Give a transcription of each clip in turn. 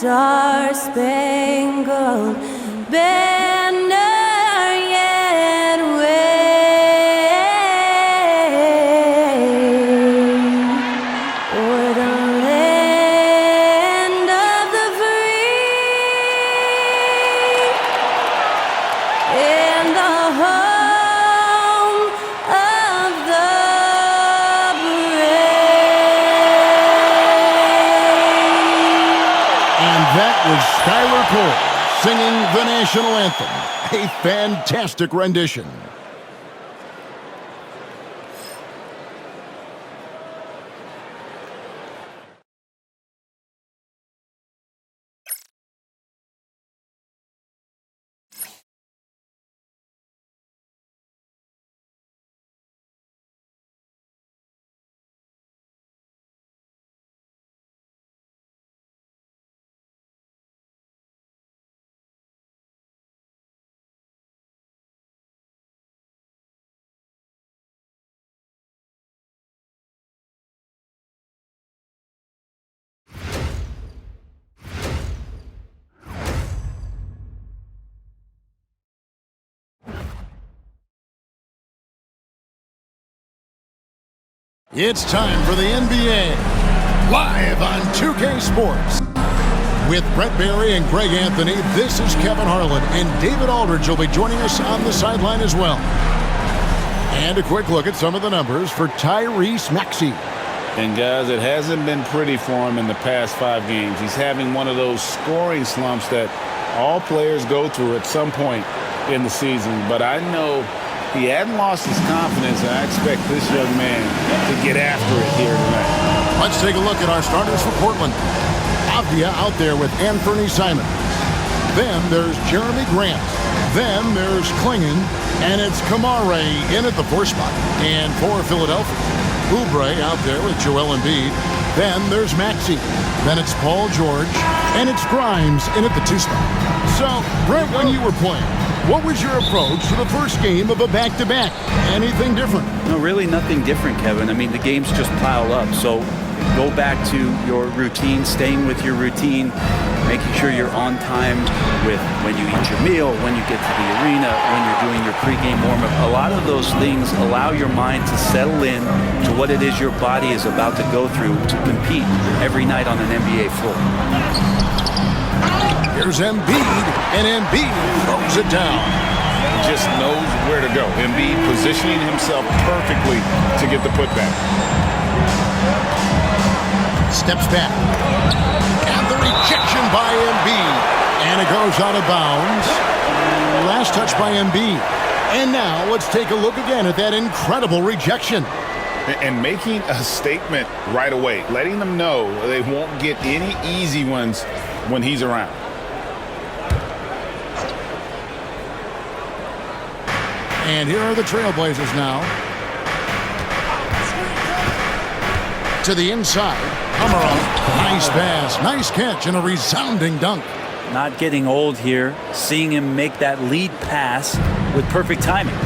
star-spangled banner yet wave o'er the land of the free and the home of the That was Skylar Cole singing the national anthem. A fantastic rendition. It's time for the NBA, live on 2K Sports. With Brett Barry and Greg Anthony, this is Kevin Harlan, and David Aldridge will be joining us on the sideline as well. And a quick look at some of the numbers for Tyrese Maxey. And guys, it hasn't been pretty for him in the past 5 games. He's having one of those scoring slumps that all players go through at some point in the season. But I know he hadn't lost his confidence, and I expect this young man to get after it here tonight. Let's take a look at our starters for Portland. Avdia out there with Anthony Simons. Then there's Jeremy Grant. Then there's Klingon, and it's Kamare in at the 4 spot. And for Philadelphia, Oubre out there with Joel Embiid. Then there's Maxey. Then it's Paul George, and it's Grimes in at the 2 spot. So, Brent, when you were playing, what was your approach to the first game of a back-to-back? Anything different? No, really nothing different, Kevin. I mean, the games just pile up. So go back to your routine, staying with your routine, making sure you're on time with when you eat your meal, when you get to the arena, when you're doing your pregame warm-up. A lot of those things allow your mind to settle in to what it is your body is about to go through to compete every night on an NBA floor. Here's Embiid, and Embiid throws it down. He just knows where to go. Embiid positioning himself perfectly to get the putback. Steps back. And the rejection by Embiid. And it goes out of bounds. Last touch by Embiid. And now let's take a look again at that incredible rejection. And making a statement right away, letting them know they won't get any easy ones when he's around. And here are the Trailblazers now. To the inside. Amarov. Nice pass. Nice catch and a resounding dunk. Not getting old here. Seeing him make that lead pass with perfect timing.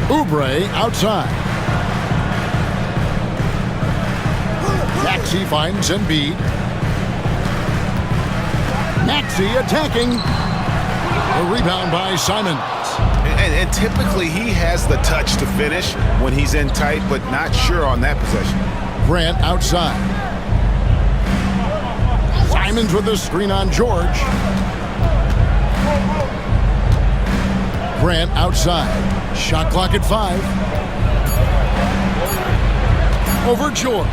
Oubre outside. Maxey finds Embiid. Maxey attacking. A rebound by Simons. And typically he has the touch to finish when he's in tight, but not sure on that possession. Grant outside. Simons with the screen on George. Grant outside. Shot clock at 5. Over George.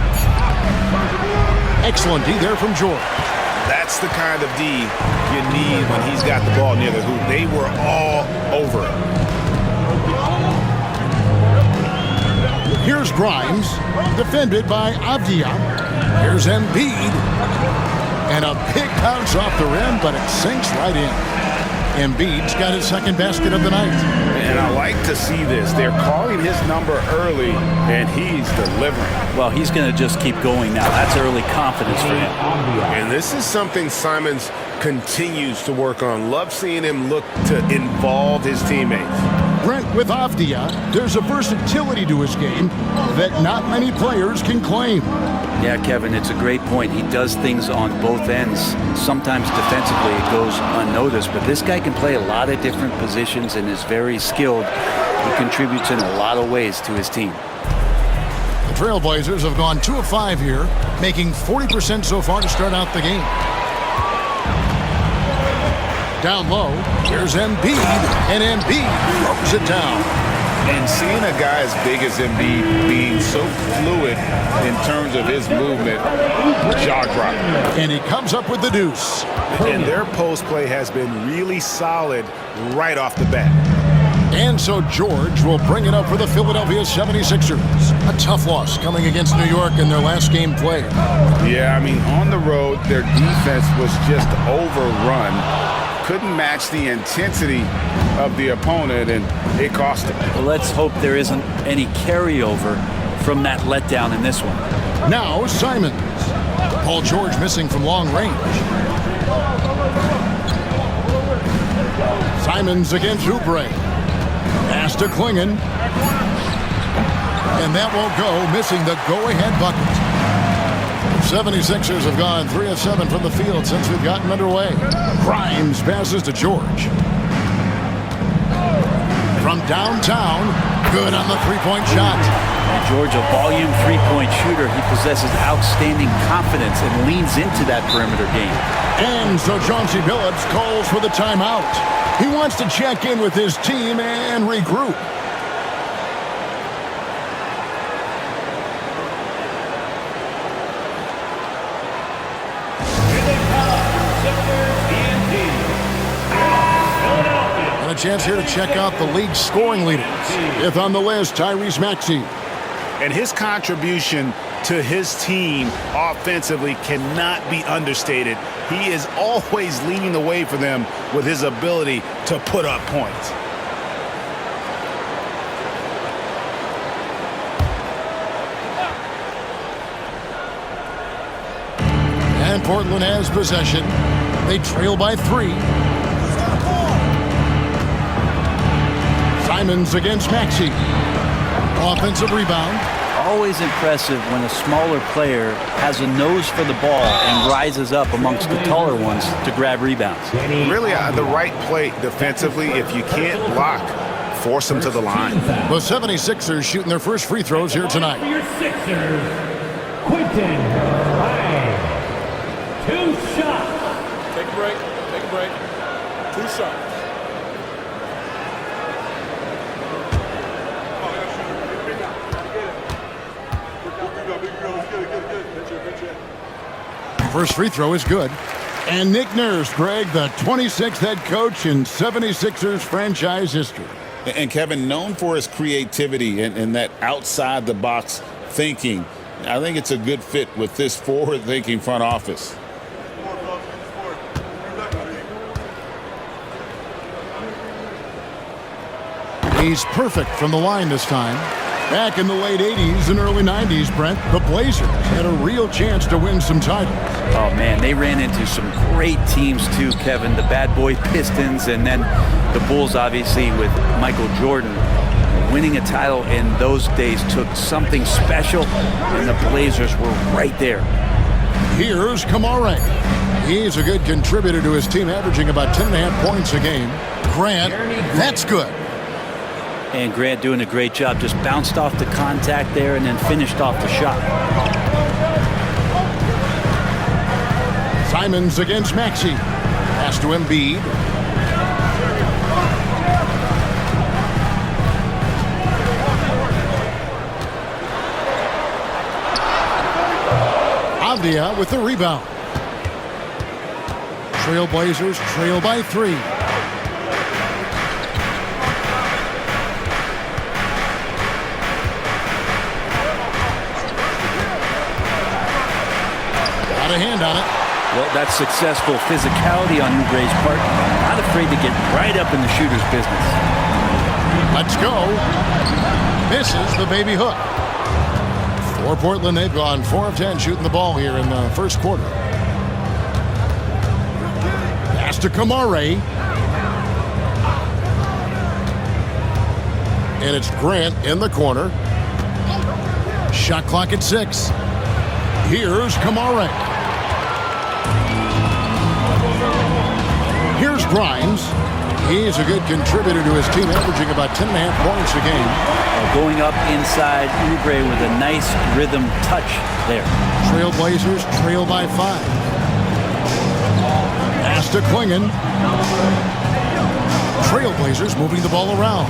Excellent D there from George. That's the kind of D you need when he's got the ball near the hoop. They were all over it. Here's Grimes, defended by Avdia. Here's Embiid. And a big bounce off the rim, but it sinks right in. Embiid's got his second basket of the night. And I like to see this. They're calling his number early, and he's delivering. Well, he's going to just keep going now. That's early confidence for him. And this is something Simons continues to work on. Love seeing him look to involve his teammates. Brent, with Avdia, there's a versatility to his game that not many players can claim. Yeah, Kevin, it's a great point. He does things on both ends. Sometimes defensively it goes unnoticed, but this guy can play a lot of different positions and is very skilled. He contributes in a lot of ways to his team. The Trailblazers have gone 2 of 5 here, making 40% so far to start out the game. Down low, here's Embiid, and Embiid throws it down. And seeing a guy as big as Embiid being so fluid in terms of his movement, jaw-dropping. And he comes up with the deuce. And their post play has been really solid right off the bat. And so George will bring it up for the Philadelphia 76ers. A tough loss coming against New York in their last game played. Yeah, I mean, on the road, their defense was just overrun. Couldn't match the intensity of the opponent, and it cost them. Well, let's hope there isn't any carryover from that letdown in this one. Now Simons. Paul George missing from long range. Simons against Oubre. Pass to Klingon. And that won't go, missing the go-ahead bucket. 76ers have gone 3 of 7 from the field since we've gotten underway. Grimes passes to George. From downtown, good on the three-point shot. And George, a volume three-point shooter. He possesses outstanding confidence and leans into that perimeter game. And so Chauncey Billups calls for the timeout. He wants to check in with his team and regroup. And a chance here to check out the league's scoring leaders. Fifth on the list, Tyrese Maxey. And his contribution to his team offensively cannot be understated. He is always leading the way for them with his ability to put up points. And Portland has possession. They trail by 3. Simons against Maxey. Offensive rebound. Always impressive when a smaller player has a nose for the ball and rises up amongst the taller ones to grab rebounds. Really the right play defensively. If you can't block, force them to the line. The 76ers shooting their first free throws here tonight. Your Sixers, Quentin Grimes. 2 shots. Take a break. Take a break. 2 shots. First free throw is good. And Nick Nurse, Greg, the 26th head coach in 76ers franchise history. And Kevin, known for his creativity and that outside-the-box thinking, I think it's a good fit with this forward-thinking front office. He's perfect from the line this time. Back in the late 80s and early 90s, Brent, the Blazers had a real chance to win some titles. Oh, man, they ran into some great teams, too, Kevin. The bad boy Pistons and then the Bulls, obviously, with Michael Jordan. Winning a title in those days took something special, and the Blazers were right there. Here's Kamare. He's a good contributor to his team, averaging about 10.5 points a game. Grant, that's good. And Grant doing a great job. Just bounced off the contact there and then finished off the shot. Simons against Maxey. Pass to Embiid. Avdia with the rebound. Trailblazers trail by 3. Got a hand on it. Well, that's successful physicality on Oubre's part. Not afraid to get right up in the shooter's business. Let's go. Misses the baby hook. For Portland, they've gone 4 of 10 shooting the ball here in the first quarter. Pass to Kamare. and it's Grant in the corner. Shot clock at 6. Here's Kamara. Here's Grimes. He's a good contributor to his team, averaging about 10.5 points a game. Going up inside Oubre with a nice rhythm touch there. Trailblazers trail by 5. Pass to Klingon. Trailblazers moving the ball around.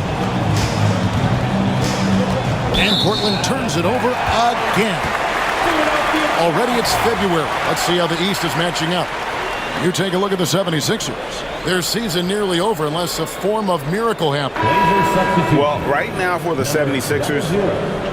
And Portland turns it over again. Already it's February. Let's see how the East is matching up. You take a look at the 76ers. Their season nearly over unless a form of miracle happens. Well, right now for the 76ers,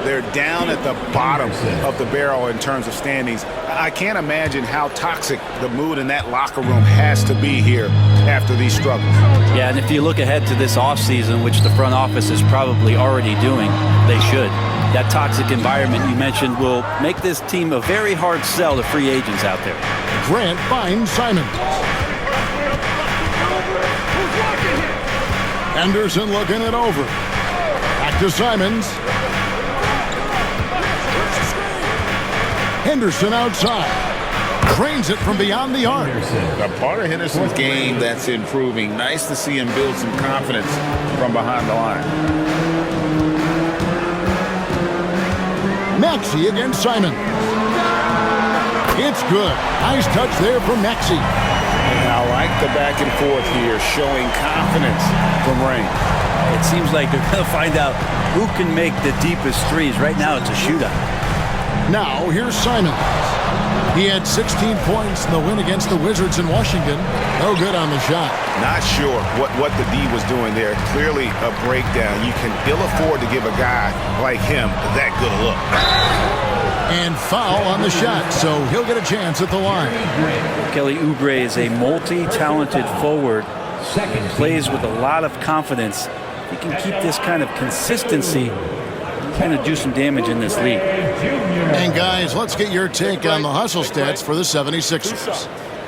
they're down at the bottom of the barrel in terms of standings. I can't imagine how toxic the mood in that locker room has to be here after these struggles. Yeah, and if you look ahead to this offseason, which the front office is probably already doing, they should. That toxic environment you mentioned will make this team a very hard sell to free agents out there. Grant finds Simons. Anderson looking it over. Back to Simons. Henderson outside. Trains it from beyond the arc. A part of Henderson's game that's improving. Nice to see him build some confidence from behind the line. Maxey against Simon. It's good. Nice touch there from Maxey. And I like the back and forth here, showing confidence from Rain. It seems like they're going to find out who can make the deepest threes. Right now it's a shootout. Now here's Simons. He had 16 points in the win against the Wizards in Washington. No good on the shot. Not sure what the D was doing there. Clearly a breakdown. You can ill afford to give a guy like him that good a look. And foul on the shot, so he'll get a chance at the line. Kelly Oubre is a multi-talented forward. Plays with a lot of confidence. He can keep this kind of consistency, kind of do some damage in this league. And guys, let's get your take on the hustle stats for the 76ers.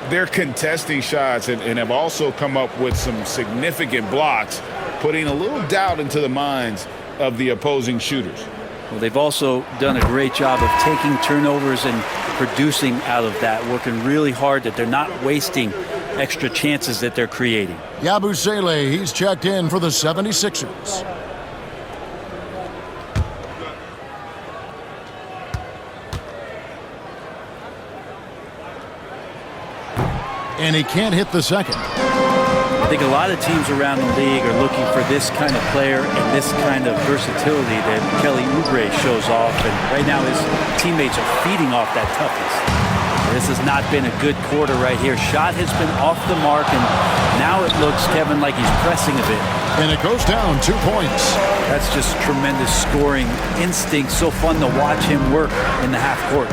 They're contesting shots and have also come up with some significant blocks, putting a little doubt into the minds of the opposing shooters. Well, they've also done a great job of taking turnovers and producing out of that, working really hard that they're not wasting extra chances that they're creating. Yabusele, he's checked in for the 76ers. And he can't hit the second. I think a lot of teams around the league are looking for this kind of player and this kind of versatility that Kelly Oubre shows off. And right now his teammates are feeding off that toughness. This has not been a good quarter right here. Shot has been off the mark, and now it looks, Kevin, like he's pressing a bit. And it goes down 2 points. That's just tremendous scoring instinct. So fun to watch him work in the half court.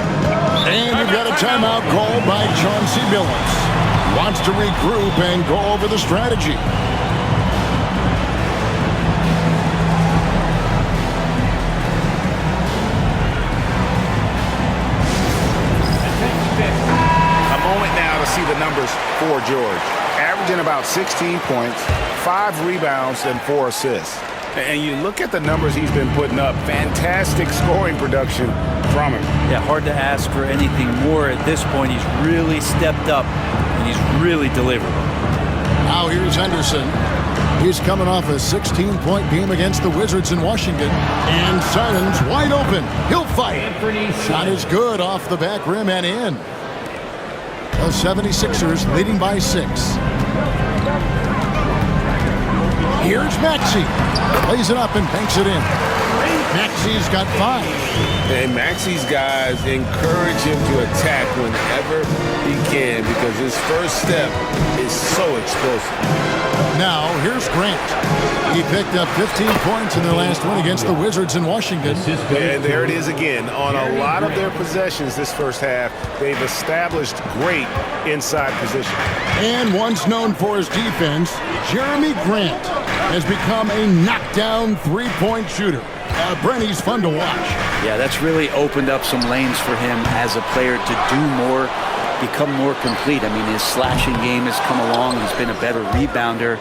And we've got a timeout called by Chauncey Billups. Wants to regroup and go over the strategy. A moment now to see the numbers for George. Averaging about 16 points, 5 rebounds, and 4 assists. And you look at the numbers he's been putting up, fantastic scoring production from him. Yeah, hard to ask for anything more at this point. He's really stepped up, and he's really delivered. Now here's Henderson. He's coming off a 16-point game against the Wizards in Washington. And Simons wide open. He'll fight. Shot is good off the back rim and in. The 76ers leading by 6. Here's Maxey. Plays it up and banks it in. Maxey's got 5. And Maxey's guys encourage him to attack whenever he can because his first step is so explosive. Now, here's Grant. He picked up 15 points in their last win against the Wizards in Washington. And there it is again. On a lot of their possessions this first half, they've established great inside position. And once known for his defense, Jeremy Grant has become a knockdown three-point shooter. Brent, he's fun to watch. Yeah, that's really opened up some lanes for him as a player to do more, become more complete. I mean, his slashing game has come along. He's been a better rebounder.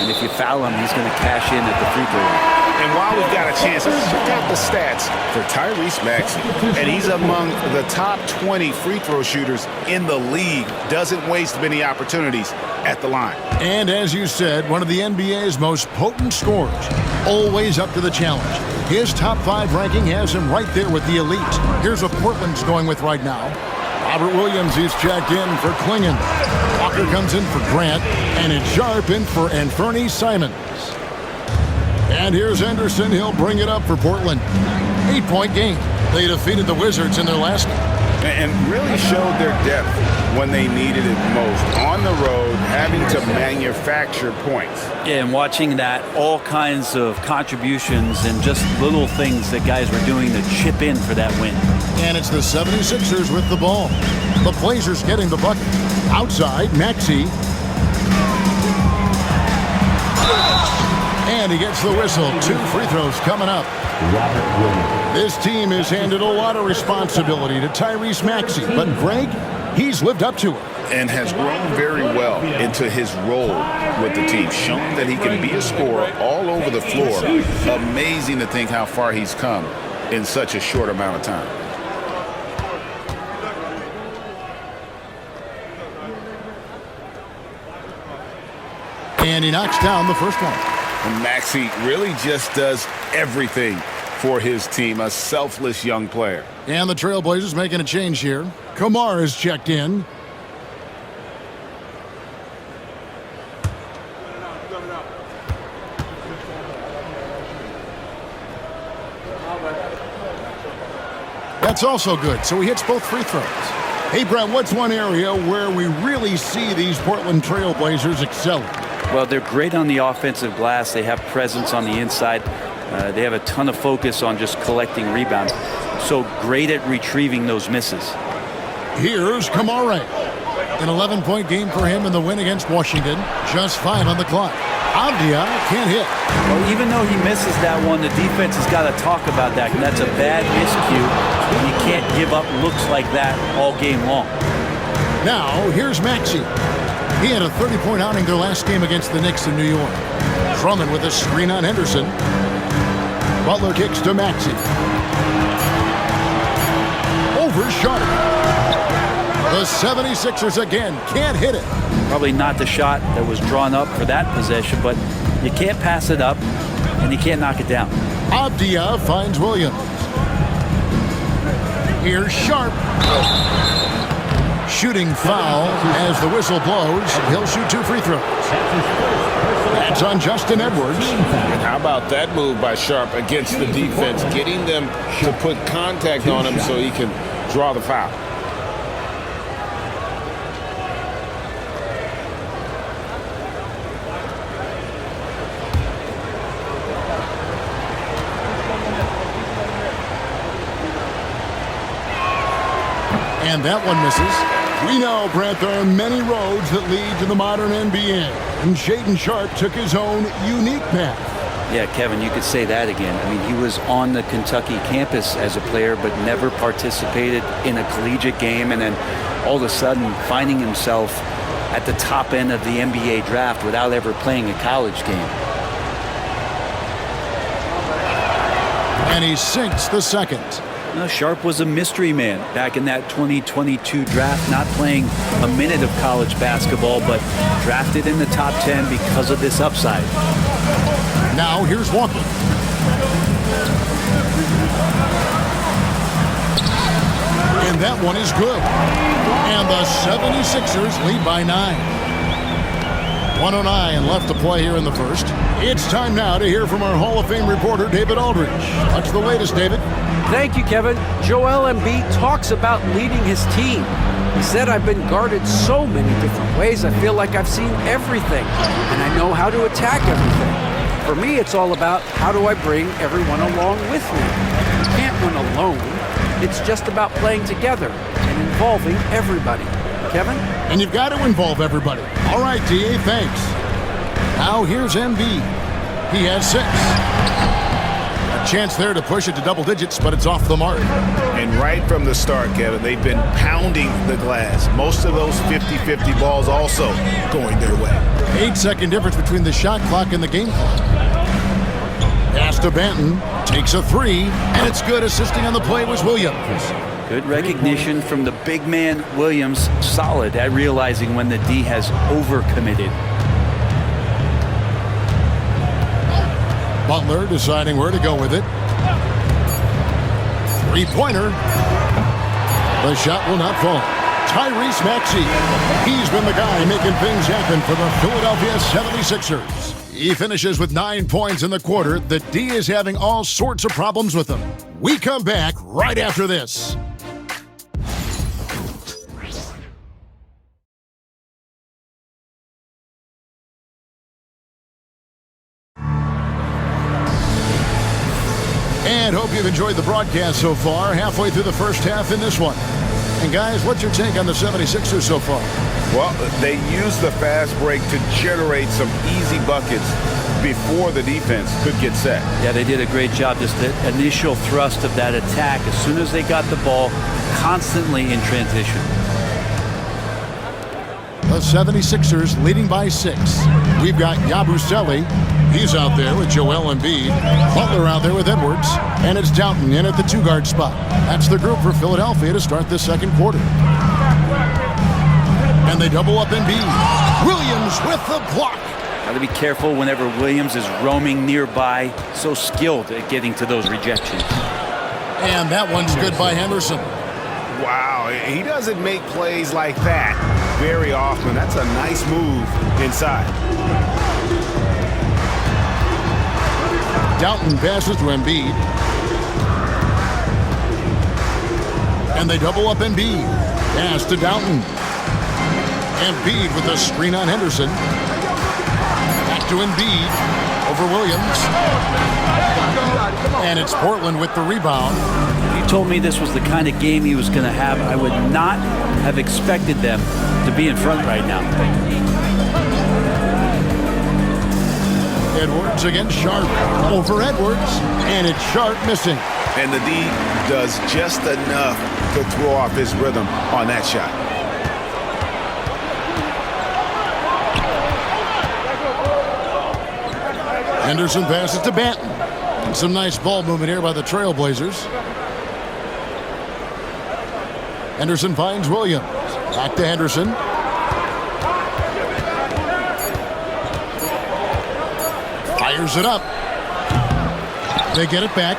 And if you foul him, he's going to cash in at the free throw line. And while we've got a chance, let's check out the stats for Tyrese Maxey. And he's among the top 20 free throw shooters in the league. Doesn't waste many opportunities at the line. And as you said, one of the NBA's most potent scorers. Always up to the challenge. His top 5 ranking has him right there with the elite. Here's what Portland's going with right now. Robert Williams is checked in for Klingon. Walker comes in for Grant. And it's Sharp in for Anthony Simons. And here's Anderson. He'll bring it up for Portland. 8-point game. They defeated the Wizards in their last game. And really showed their depth when they needed it most. On the road, having to manufacture points. Yeah, and watching that, all kinds of contributions and just little things that guys were doing to chip in for that win. And it's the 76ers with the ball. The Blazers getting the bucket. Outside, Maxey. And he gets the whistle. 2 free throws coming up. This team has handed a lot of responsibility to Tyrese Maxey, but Greg, he's lived up to it. And has grown very well into his role with the team. Shown that he can be a scorer all over the floor. Amazing to think how far he's come in such a short amount of time. And he knocks down the first one. And Maxey really just does everything for his team. A selfless young player. And the Trailblazers making a change here. Kamar is checked in. That's also good, so he hits both free throws. Hey, Brett, what's one area where we really see these Portland Trailblazers excelling? Well, they're great on the offensive glass. They have presence on the inside. They have a ton of focus on just collecting rebounds. So great at retrieving those misses. Here's Kamara. An 11-point game for him in the win against Washington. Just 5 on the clock. Avdia can't hit. Well, even though he misses that one, the defense has got to talk about that. That's a bad miscue. You can't give up looks like that all game long. Now, here's Maxey. He had a 30-point outing their last game against the Knicks in New York. Drummond with a screen on Henderson. Butler kicks to Maxey. Over Sharp. The 76ers again can't hit it. Probably not the shot that was drawn up for that possession, but you can't pass it up and you can't knock it down. Avdia finds Williams. Here's Sharp. Shooting foul as the whistle blows. He'll shoot 2 free throws. That's on Justin Edwards. And how about that move by Sharp against the defense, getting them to put contact on him so he can draw the foul. And that one misses. We know, Brent, there are many roads that lead to the modern NBA. And Shaedon Sharp took his own unique path. Yeah, Kevin, you could say that again. I mean, he was on the Kentucky campus as a player, but never participated in a collegiate game. And then all of a sudden finding himself at the top end of the NBA draft without ever playing a college game. And he sinks the second. No, Sharp was a mystery man back in that 2022 draft, not playing a minute of college basketball, but drafted in the top 10 because of this upside. Now here's Walker. And that one is good. And the 76ers lead by 9. 1:09 left to play here in the first. It's time now to hear from our Hall of Fame reporter, David Aldridge. What's the latest, David? Thank you, Kevin. Joel Embiid talks about leading his team. He said, "I've been guarded so many different ways. I feel like I've seen everything, and I know how to attack everything. For me, it's all about how do I bring everyone along with me. You can't win alone. It's just about playing together and involving everybody." Kevin? And you've got to involve everybody. All right, D.A., thanks. Now here's Embiid. He has 6. A chance there to push it to double digits, but it's off the mark. And right from the start, Kevin, they've been pounding the glass. Most of those 50-50 balls also going their way. 8-second difference between the shot clock and the game clock. Pass to Banton. Takes a three, and it's good. Assisting on the play was Williams. Good recognition from the big man, Williams. Solid at realizing when the D has overcommitted. Butler deciding where to go with it. Three-pointer. The shot will not fall. Tyrese Maxey. He's been the guy making things happen for the Philadelphia 76ers. He finishes with 9 points in the quarter. The D is having all sorts of problems with him. We come back right after this. And hope you've enjoyed the broadcast so far. Halfway through the first half in this one. And guys, what's your take on the 76ers so far? Well, they used the fast break to generate some easy buckets before the defense could get set. Yeah, they did a great job. Just the initial thrust of that attack, as soon as they got the ball, constantly in transition. The 76ers leading by 6. We've got Yabusele. He's out there with Joel Embiid. Butler out there with Edwards. And it's Downton in at the 2-guard spot. That's the group for Philadelphia to start this second quarter. And they double up Embiid. Williams with the block. Got to be careful whenever Williams is roaming nearby. So skilled at getting to those rejections. And that one's good by Henderson. Wow, he doesn't make plays like that very often. That's a nice move inside. Downton passes to Embiid. And they double up Embiid. Pass to Downton. Embiid with a screen on Henderson. Back to Embiid. Over Williams. And it's Portland with the rebound. If you told me this was the kind of game he was going to have, I would not have expected them to be in front right now. Edwards against Sharp. Over Edwards. And it's Sharp missing. And the D does just enough to throw off his rhythm on that shot. Henderson passes to Banton. And some nice ball movement here by the Trailblazers. Henderson finds Williams. Back to Henderson. Fires it up. They get it back.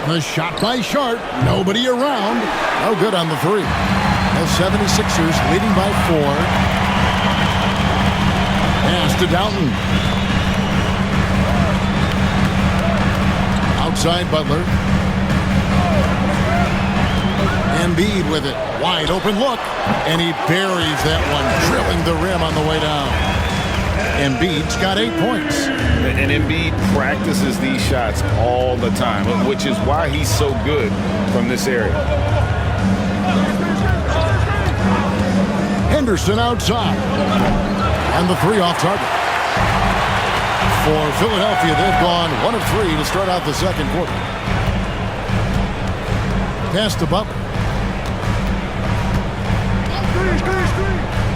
The shot by Sharp. Nobody around. No good on the three. The 76ers leading by 4. Pass to Downton. Outside Butler. Embiid with it. Wide open look. And he buries that one, drilling the rim on the way down. Embiid's got 8 points. And Embiid practices these shots all the time, which is why he's so good from this area. Henderson outside. And the 3 off target. For Philadelphia, they've gone 1 of 3 to start out the second quarter. Pass to Butler.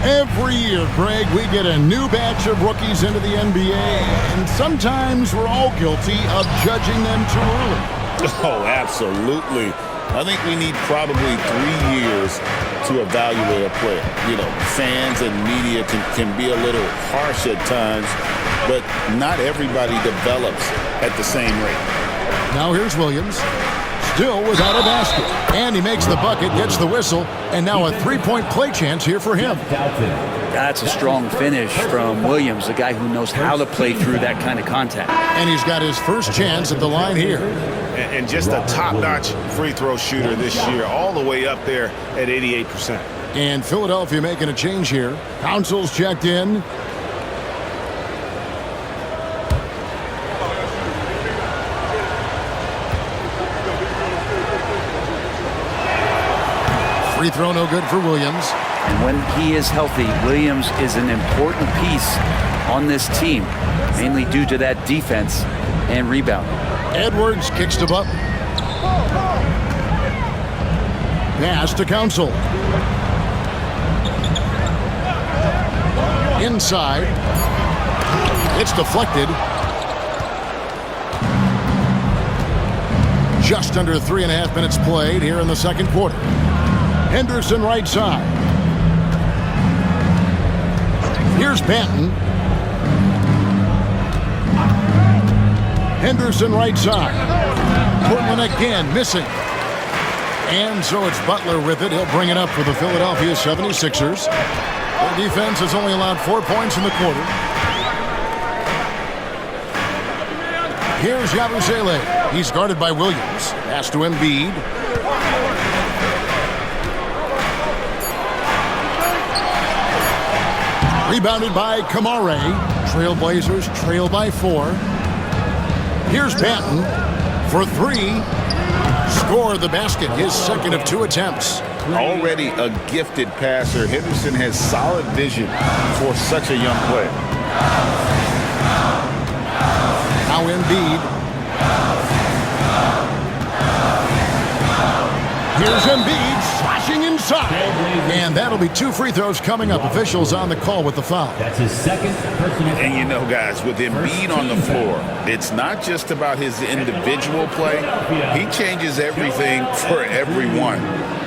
Every year, Greg, we get a new batch of rookies into the NBA, and sometimes we're all guilty of judging them too early. Oh, absolutely. I think we need probably 3 years to evaluate a player. You know, fans and media can be a little harsh at times, but not everybody develops at the same rate. Now here's Williams, still without a basket. And he makes the bucket, gets the whistle, and now a 3-point play chance here for him. That's a strong finish from Williams, a guy who knows how to play through that kind of contact. And he's got his first chance at the line here. And just a top-notch free throw shooter this year, all the way up there at 88%. And Philadelphia making a change here. Council's checked in. Free throw no good for Williams. And when he is healthy, Williams is an important piece on this team, mainly due to that defense and rebound. Edwards kicks to Butler. Pass to Council. Inside. It's deflected. Just under 3.5 minutes played here in the second quarter. Henderson right side. Here's Banton. Henderson right side. Portland again missing. And so it's Butler with it. He'll bring it up for the Philadelphia 76ers. Their defense has only allowed 4 points in the quarter. Here's Yabusele. He's guarded by Williams. Pass to Embiid. Rebounded by Kamare. Trailblazers trail by 4. Here's Banton for 3. Scored the basket, his second of 2 attempts. Already a gifted passer, Henderson has solid vision for such a young player. Now Embiid. Here's Embiid slashing inside. And that'll be 2 free throws coming up. Officials on the call with the foul. That's his second personal. And you know, guys, with Embiid on the floor, it's not just about his individual play. He changes everything for everyone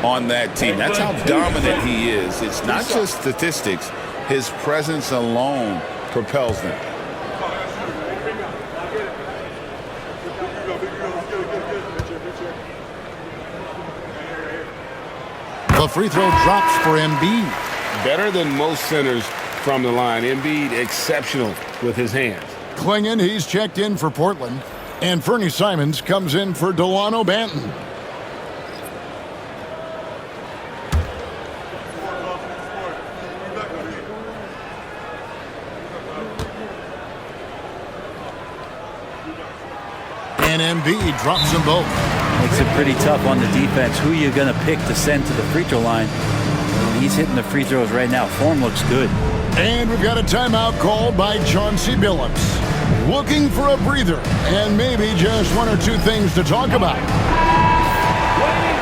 on that team. That's how dominant he is. It's not just statistics. His presence alone propels them. The free throw drops for Embiid. Better than most centers from the line. Embiid exceptional with his hands. Klingon, he's checked in for Portland. And Fernie Simons comes in for Delano Banton. And Embiid drops them both. Makes it pretty tough on the defense. Who you're going to pick to send to the free throw line. He's hitting the free throws right now. Form looks good. And we've got a timeout called by Chauncey Billups. Looking for a breather and maybe just 1 or 2 things to talk about.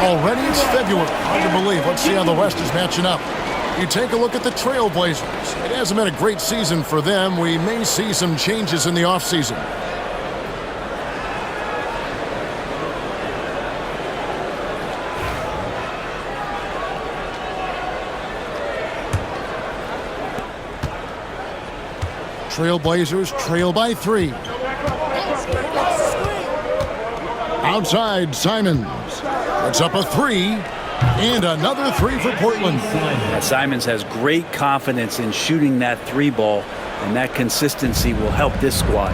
Already it's February. Hard to believe. Let's see how the West is matching up. You take a look at the Trailblazers. It hasn't been a great season for them. We may see some changes in the offseason. Trailblazers trail by 3. Outside, Simons. It's up a 3. And another 3 for Portland. Simons has great confidence in shooting that 3 ball, and that consistency will help this squad.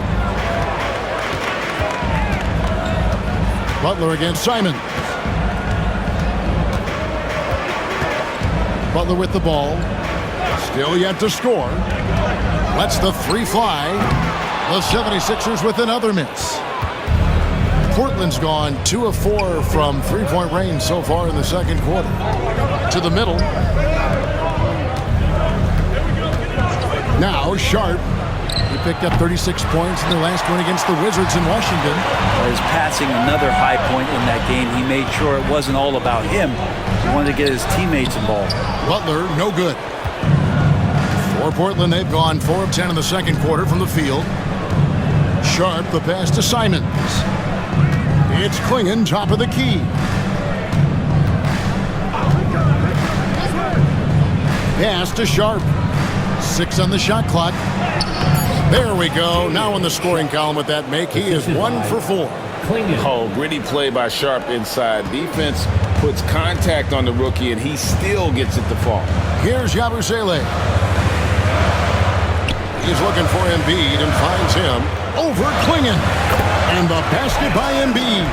Butler against Simons. Butler with the ball. Still yet to score. Lets the 3 fly. The 76ers with another miss. Portland's gone 2 of 4 from 3-point range so far in the second quarter. To the middle. Now Sharp. He picked up 36 points in their last one against the Wizards in Washington. He's passing another high point in that game. He made sure it wasn't all about him. He wanted to get his teammates involved. Butler, no good. For Portland, they've gone 4 of 10 in the second quarter from the field. Sharp, the pass to Simons. It's Klingon, top of the key. Pass to Sharp. 6 on the shot clock. There we go. Now in the scoring column with that make, he is 1 for 4. Oh, gritty play by Sharp inside. Defense puts contact on the rookie, and he still gets it to fall. Here's Yabusele. He's looking for Embiid and finds him over Klingon. And the basket by Embiid.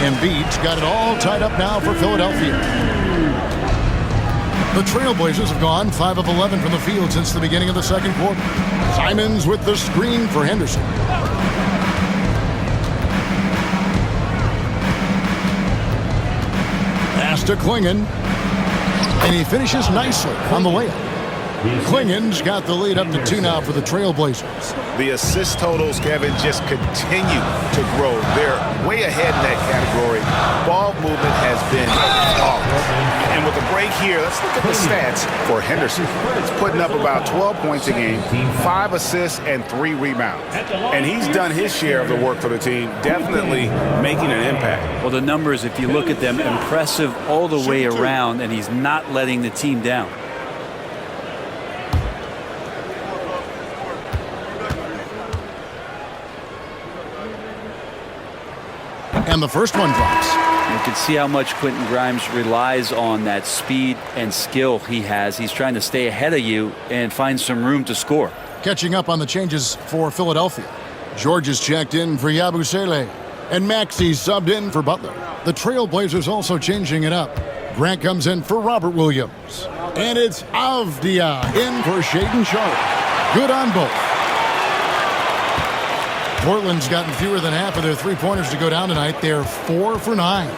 Embiid's got it all tied up now for Philadelphia. The Trailblazers have gone 5 of 11 from the field since the beginning of the second quarter. Simons with the screen for Henderson. Pass to Klingon. And he finishes nicely on the layup. Klingen's got the lead up to 2 now for the Trailblazers. The assist totals, Kevin, just continue to grow. They're way ahead in that category. Ball movement has been flawless. And with the break here, let's look at the stats for Henderson. He's putting up about 12 points a game, 5 assists, and 3 rebounds. And he's done his share of the work for the team, definitely making an impact. Well, the numbers, if you look at them, impressive all the way around, and he's not letting the team down. And the first one drops. You can see how much Quentin Grimes relies on that speed and skill he has. He's trying to stay ahead of you and find some room to score. Catching up on the changes for Philadelphia. George is checked in for Yabusele, and Maxey subbed in for Butler. The Trailblazers also changing it up. Grant comes in for Robert Williams. And it's Avdia in for Shaedon Sharpe. Good on both. Portland's gotten fewer than half of their three-pointers to go down tonight. They're 4 for 9.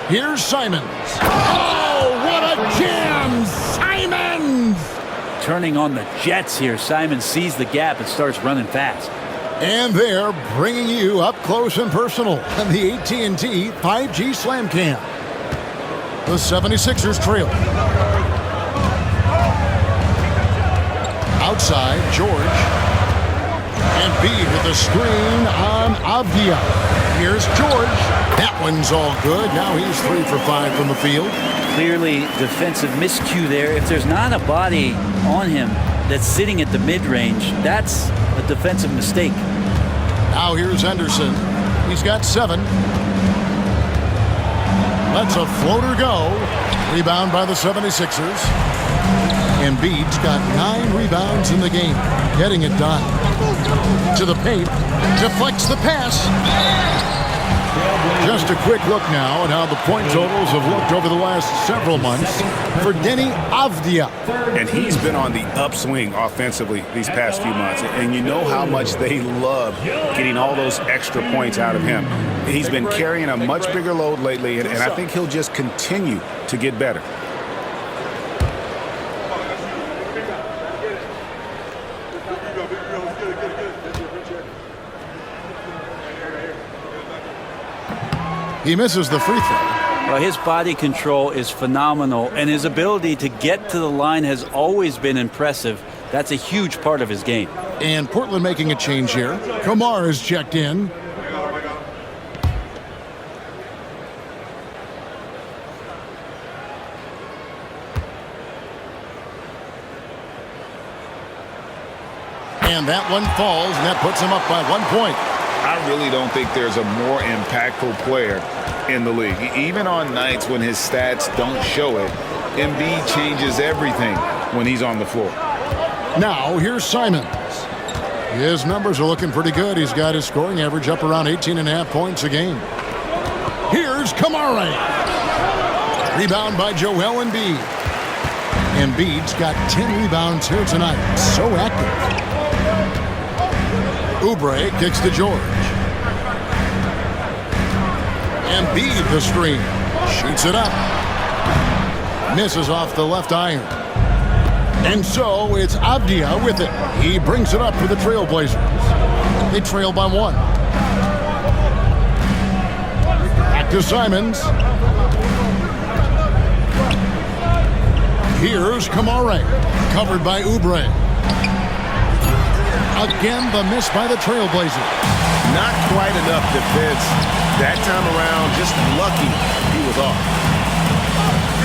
Here's Simons. Oh, what a jam! Simons! Turning on the Jets here. Simons sees the gap and starts running fast. And they're bringing you up close and personal on the AT&T 5G Slam Cam. The 76ers trail. Outside, George. Embiid with the screen on Avdia. Here's George. That one's all good. Now he's 3 for 5 from the field. Clearly defensive miscue there. If there's not a body on him that's sitting at the mid-range, that's a defensive mistake. Now here's Henderson. He's got 7. Lets a floater go. Rebound by the 76ers. Embiid's got 9 rebounds in the game. Getting it done. To the paint. Deflects the pass. Just a quick look now at how the point totals have looked over the last several months for Denny Avdia. And he's been on the upswing offensively these past few months. And you know how much they love getting all those extra points out of him. He's been carrying a much bigger load lately, and I think he'll just continue to get better. He misses the free throw. Well, his body control is phenomenal, and his ability to get to the line has always been impressive. That's a huge part of his game. And Portland making a change here. Kamar is checked in. And that one falls, and that puts him up by 1 point. I really don't think there's a more impactful player in the league. Even on nights when his stats don't show it, Embiid changes everything when he's on the floor. Now, here's Simons. His numbers are looking pretty good. He's got his scoring average up around 18.5 points a game. Here's Kamara. Rebound by Joel Embiid. Embiid's got 10 rebounds here tonight. So active. Oubre kicks to George. Embiid the screen. Shoots it up. Misses off the left iron. And so it's Avdia with it. He brings it up for the Trailblazers. They trail by 1. Back to Simons. Here's Kamara. Covered by Oubre. Again, the miss by the Trailblazers. Not quite enough defense that time around. Just lucky he was off.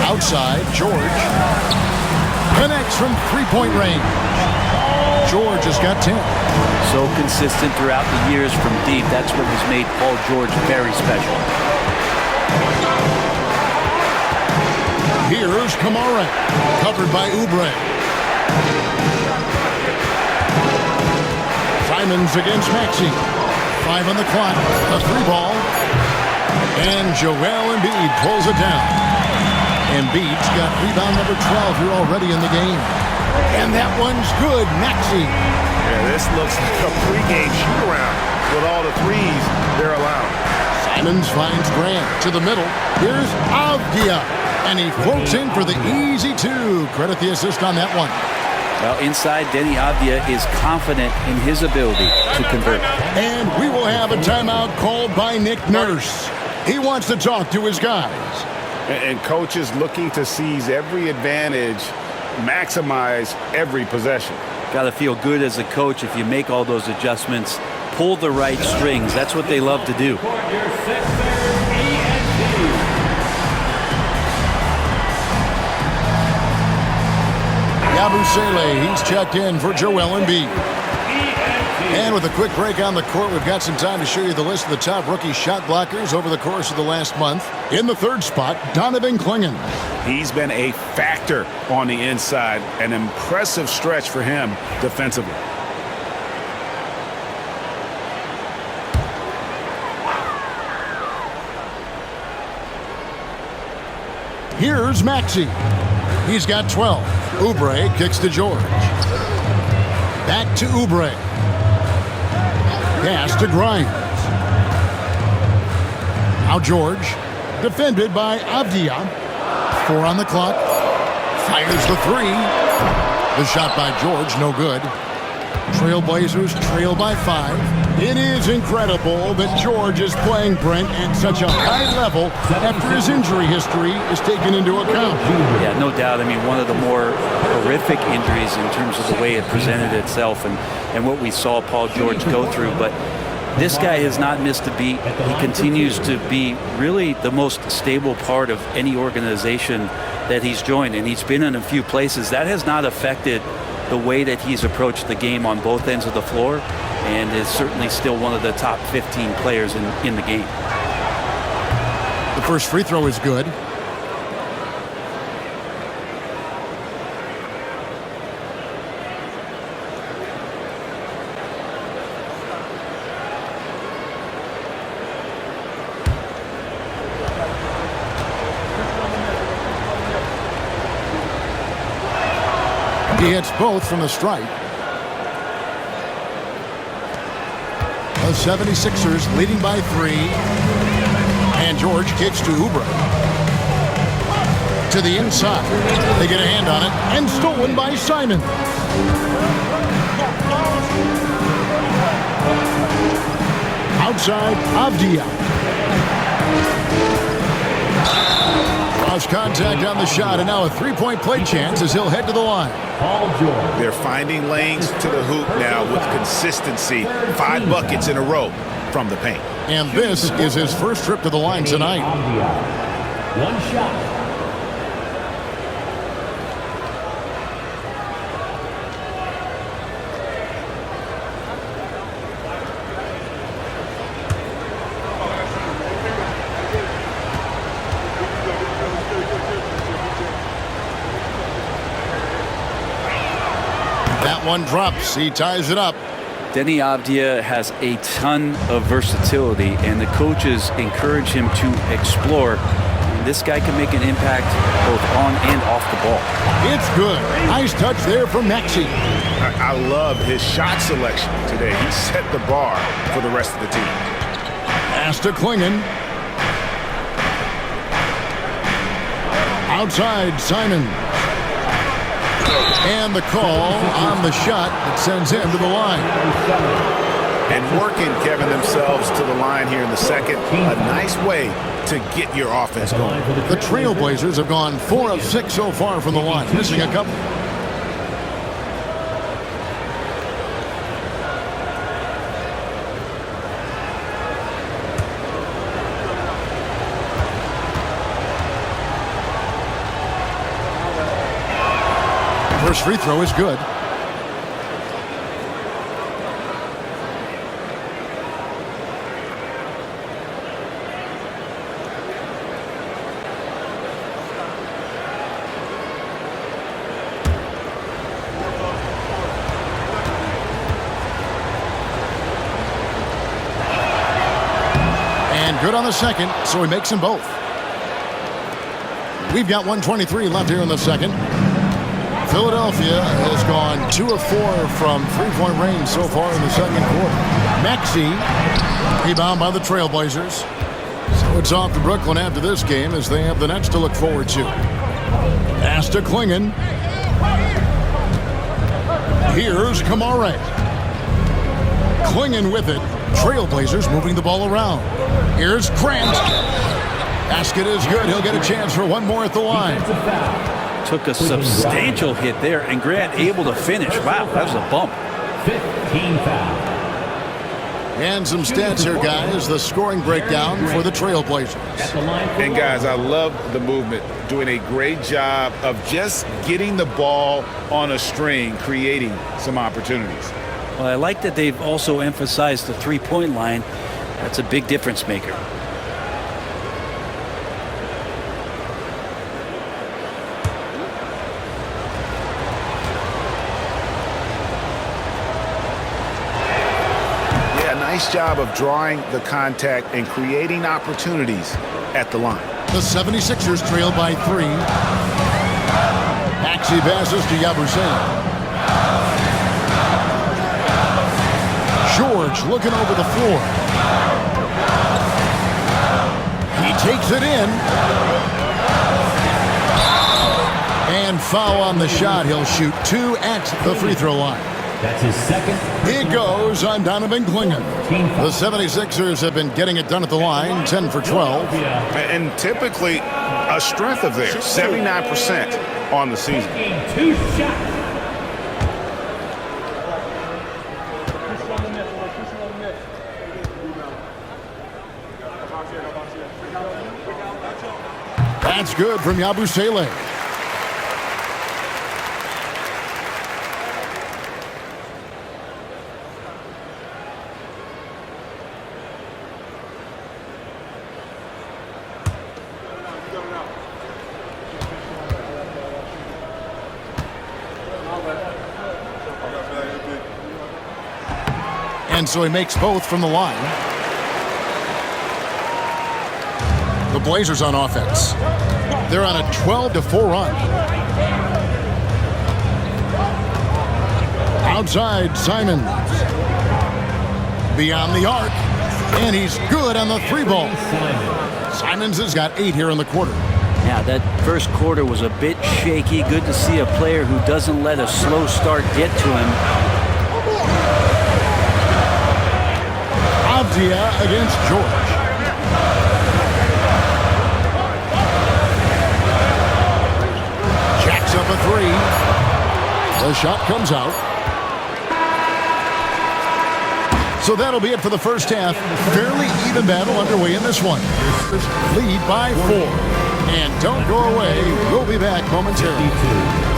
Outside, George connects from three-point range. George has got 10. So consistent throughout the years from deep. That's what has made Paul George very special. Here's Kamara, covered by Oubre. Simons against Maxey. 5 on the clock. A 3-ball. And Joel Embiid pulls it down. Embiid's got rebound number 12 here already in the game. And that one's good. Maxey. Yeah, this looks like a pregame shoot-around with all the threes they're allowing. Simons finds Grant to the middle. Here's Avdia. And he floats in for the easy 2. Credit the assist on that one. Well, inside, Denny Avdia is confident in his ability to convert. And we will have a timeout called by Nick Nurse. He wants to talk to his guys. And coach is looking to seize every advantage, maximize every possession. Got to feel good as a coach if you make all those adjustments, pull the right strings. That's what they love to do. Yabusele, he's checked in for Joel Embiid. And with a quick break on the court, we've got some time to show you the list of the top rookie shot blockers over the course of the last month. In the third spot, Donovan Clingan. He's been a factor on the inside, an impressive stretch for him defensively. Here's Maxey. He's got 12. Oubre kicks to George. Back to Oubre. Pass to Grimes. Now George, defended by Avdia. 4 on the clock. Fires the 3. The shot by George, no good. Trailblazers trail by 5. It is incredible that George is playing, Brent, at such a high level after his injury history is taken into account. Yeah, no doubt. I mean, one of the more horrific injuries in terms of the way it presented itself and what we saw Paul George go through. But this guy has not missed a beat. He continues to be really the most stable part of any organization that he's joined, and he's been in a few places. That has not affected the way that he's approached the game on both ends of the floor, and is certainly still one of the top 15 players in the game. The first free throw is good. He hits both from the stripe. The 76ers leading by 3. And George kicks to Oubre. To the inside. They get a hand on it. And stolen by Simon. Outside, Avdia. Lost contact on the shot, and now a three-point play chance as he'll head to the line. They're finding lanes to the hoop now with consistency. 5 buckets in a row from the paint. And this is his first trip to the line tonight. One shot. That one drops. He ties it up. Denny Avdia has a ton of versatility, and the coaches encourage him to explore. And this guy can make an impact both on and off the ball. It's good. Nice touch there from Maxey. I love his shot selection today. He set the bar for the rest of the team. Pass to Clingan. Outside, Simon. And the call on the shot that sends him to the line. And working, Kevin, themselves to the line here in the second. A nice way to get your offense going. The Trailblazers have gone 4 of 6 so far from the line, missing a couple. First free throw is good. And good on the second, so he makes them both. We've got 1:23 left here in the second. Philadelphia has gone 2 of 4 from three-point range so far in the second quarter. Maxey, rebound by the Trailblazers. So it's off to Brooklyn after this game as they have the Nets to look forward to. Pass to Clingan. Here's Kamare. Clinging with it. Trailblazers moving the ball around. Here's Grant. Basket is good. He'll get a chance for one more at the line. Took a substantial hit there, and Grant able to finish. Wow, that was a bump. 15 foul. And some stats here, guys. The scoring breakdown for the Trailblazers. And guys, I love the movement. Doing a great job of just getting the ball on a string, creating some opportunities. Well, I like that they've also emphasized the three-point line. That's a big difference maker. Nice job of drawing the contact and creating opportunities at the line. The 76ers trail by 3. Maxey passes to Yabusele. George looking over the floor. He takes it in. And foul on the shot. He'll shoot 2 at the free throw line. That's his second. It goes on Donovan Clingan. The 76ers have been getting it done at the line, 10 for 12. And typically a strength of theirs, 79% on the season. 2 shots. That's good from Yabusele. And so he makes both from the line. The Blazers on offense. They're on a 12-4 run. Outside, Simons. Beyond the arc. And he's good on the 3-ball. Simons has got 8 here in the quarter. Yeah, that first quarter was a bit shaky. Good to see a player who doesn't let a slow start get to him. Avdia against George. Jacks up a 3. The shot comes out. So that'll be it for the first half. Fairly even battle underway in this one. Lead by 4. And don't go away. We'll be back momentarily.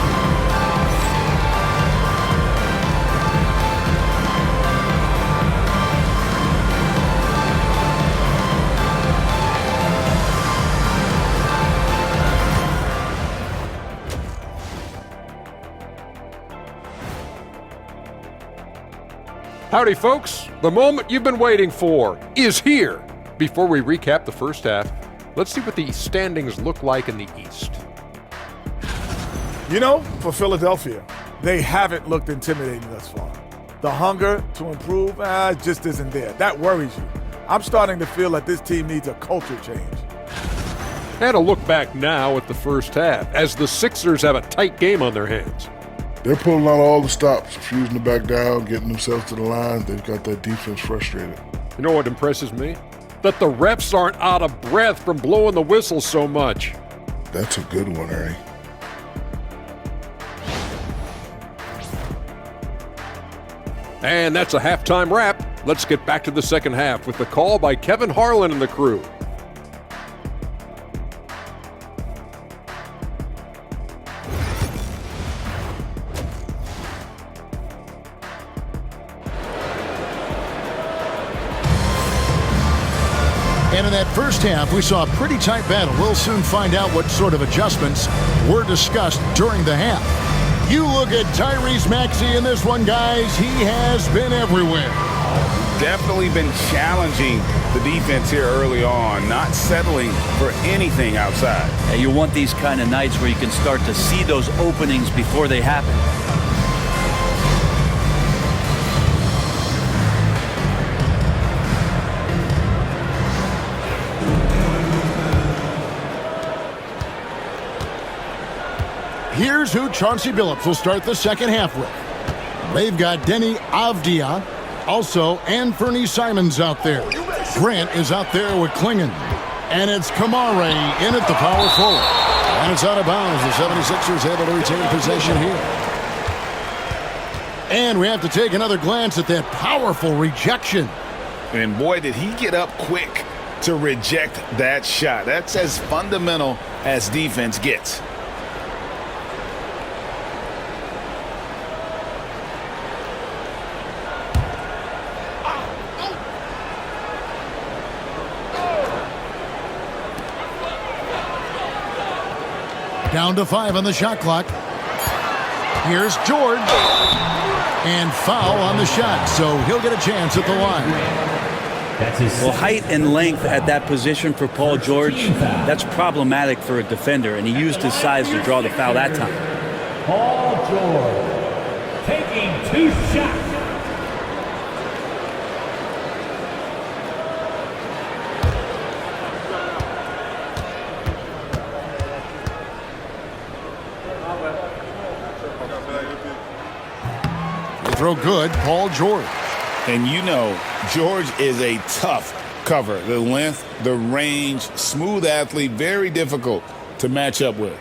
Howdy, folks. The moment you've been waiting for is here. Before we recap the first half, let's see what the standings look like in the East. You know, for Philadelphia, they haven't looked intimidating thus far. The hunger to improve just isn't there. That worries you. I'm starting to feel that this team needs a culture change. And a look back now at the first half, as the Sixers have a tight game on their hands. They're pulling out all the stops, refusing to back down, getting themselves to the line. They've got that defense frustrated. You know what impresses me? That the refs aren't out of breath from blowing the whistle so much. That's a good one, Harry. And that's a halftime wrap. Let's get back to the second half with the call by Kevin Harlan and the crew. And in that first half, we saw a pretty tight battle. We'll soon find out what sort of adjustments were discussed during the half. You look at Tyrese Maxey in this one, guys. He has been everywhere. Definitely been challenging the defense here early on, not settling for anything outside. Yeah, you want these kind of nights where you can start to see those openings before they happen. Here's who Chauncey Billups will start the second half with. They've got Denny Avdia. Also, Anthony Simons out there. Grant is out there with Klingon. And it's Kamare in at the power forward. And it's out of bounds. The 76ers able to retain possession here. And we have to take another glance at that powerful rejection. And boy, did he get up quick to reject that shot. That's as fundamental as defense gets. Down to 5 on the shot clock. Here's George. And foul on the shot, so he'll get a chance at the line. Well, height and length at that position for Paul George, that's problematic for a defender, and he used his size to draw the foul that time. Paul George taking 2 shots. Throw good, Paul George. And you know, George is a tough cover. The length, the range, smooth athlete, very difficult to match up with.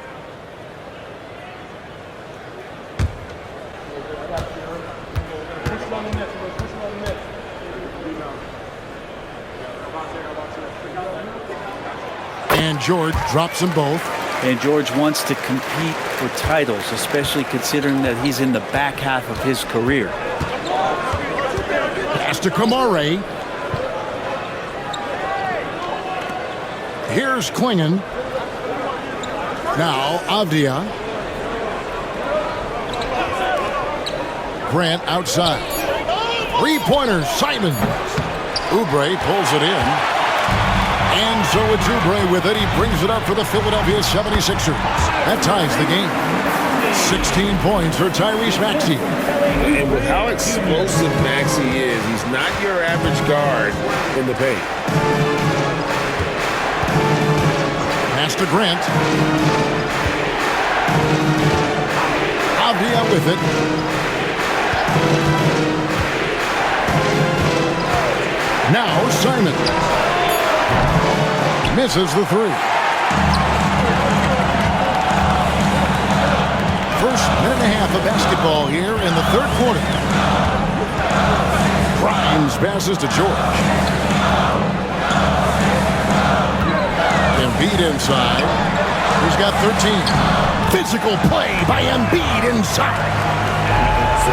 And George drops them both. And George wants to compete for titles, especially considering that he's in the back half of his career. Pass to Kamare. Here's Klingon. Now Avdia. Grant outside. 3-pointer, Simons. Oubre pulls it in. And so it's Oubre with it. He brings it up for the Philadelphia 76ers. That ties the game. 16 points for Tyrese Maxey. And with how explosive Maxey is, he's not your average guard in the paint. Pass to Grant. Avdia with it. Now Simon. Misses the 3. First minute and a half of basketball here in the third quarter. Grimes passes to George. Embiid inside. He's got 13. Physical play by Embiid inside.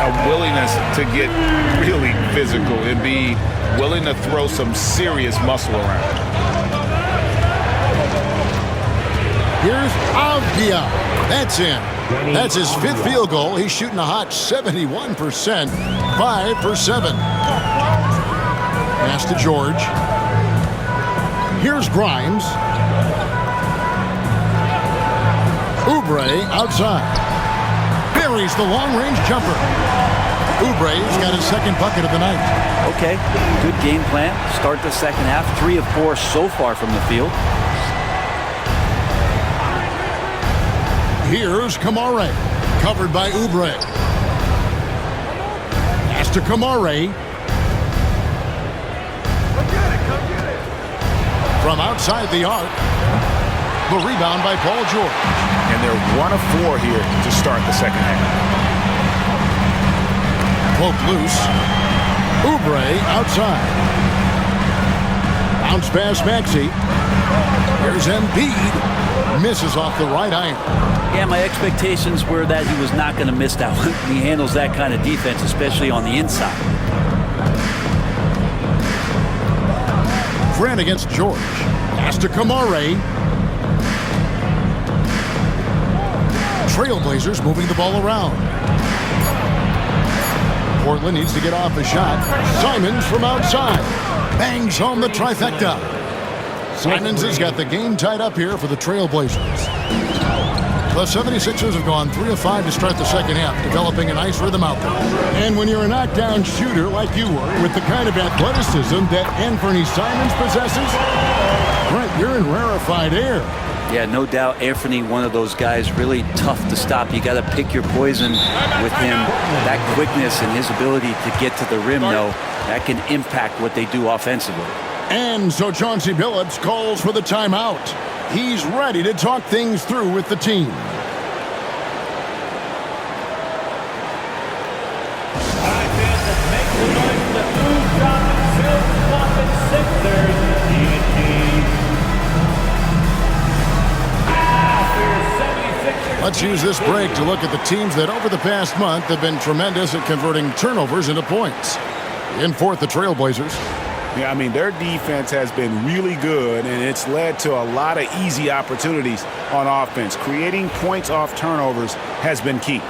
A willingness to get really physical. Embiid willing to throw some serious muscle around. Here's Avdia. That's in. That's his 5th field goal. He's shooting a hot 71%. 5 for 7. Pass to George. Here's Grimes. Oubre outside. Buries the long-range jumper. Oubre's got his 2nd bucket of the night. Okay, good game plan. Start the second half. 3 of 4 so far from the field. Here's Kamare, covered by Oubre. Pass to Kamare. From outside the arc. The rebound by Paul George. And they're 1 of 4 here to start the second half. Poke loose. Oubre outside. Bounce pass Maxey. Here's Embiid. Misses off the right iron. Yeah, my expectations were that he was not going to miss that one. He handles that kind of defense, especially on the inside. Grant against George. Pass to Kamare. Trailblazers moving the ball around. Portland needs to get off the shot. Simons from outside. Bangs home the trifecta. Simons has got the game tied up here for the Trailblazers. The 76ers have gone 3 of 5 to start the second half, developing a nice rhythm out there. And when you're a knockdown shooter like you were, with the kind of athleticism that Anthony Simons possesses, Brent, you're in rarefied air. Yeah, no doubt Anthony, one of those guys really tough to stop. You got to pick your poison with him. That quickness and his ability to get to the rim, though, that can impact what they do offensively. And so Chauncey Billups calls for the timeout. He's ready to talk things through with the team. Let's use this break to look at the teams that over the past month have been tremendous at converting turnovers into points. In fourth, the Trailblazers. Yeah, I mean, their defense has been really good, and it's led to a lot of easy opportunities on offense. Creating points off turnovers has been key.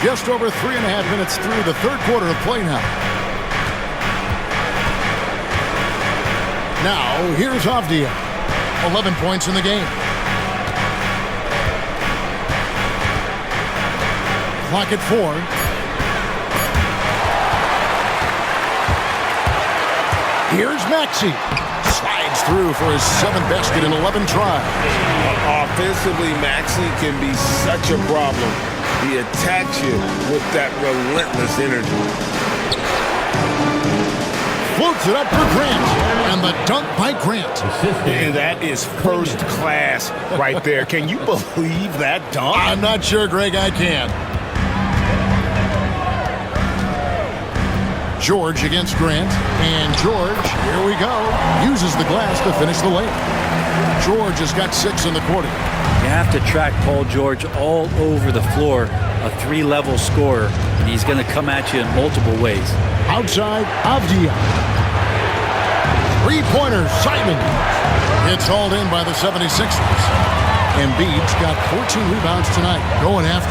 Just over 3.5 minutes through the third quarter of play now. Now, here's Avdia. 11 points in the game. Clock at 4. Here's Maxey. Slides through for his 7th basket in 11 tries. Offensively, Maxey can be such a problem. He attacks you with that relentless energy. Floats it up for Grant. And the dunk by Grant. And that is first class right there. Can you believe that dunk? I'm not sure, Greg, I can. George against Grant. And George, here we go, uses the glass to finish the layup. George has got 6 in the quarter. You have to track Paul George all over the floor, a 3-level scorer, and he's going to come at you in multiple ways. Outside, Avdia. 3-pointer, Simon. It's hauled in by the 76ers. Embiid's got 14 rebounds tonight, going after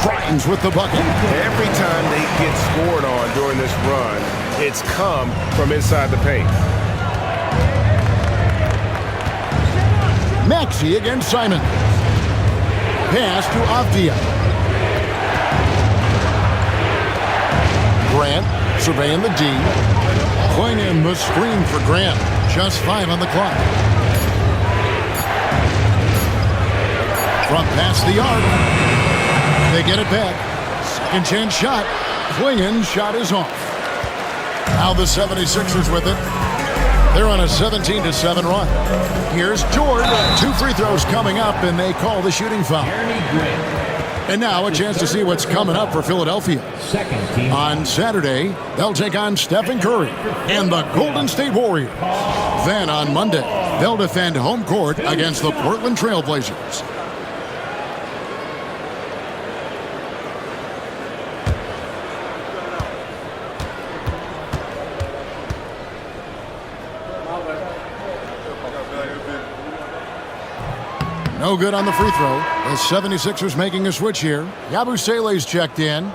Grimes with the bucket. Every time they get scored on during this run, it's come from inside the paint. Maxey against Simon. Pass to Avdia. Grant surveying the D. Going in the screen for Grant. Just 5 on the clock. Front pass the arc. They get it back. Second chance shot. Klingen's shot is off. Now the 76ers with it. They're on a 17-7 run. Here's George. 2 free throws coming up, and they call the shooting foul. And now a chance to see what's coming up for Philadelphia. On Saturday, they'll take on Stephen Curry and the Golden State Warriors. Then on Monday, they'll defend home court against the Portland Trailblazers. No good on the free throw. The 76ers making a switch here. Yabusele's checked in.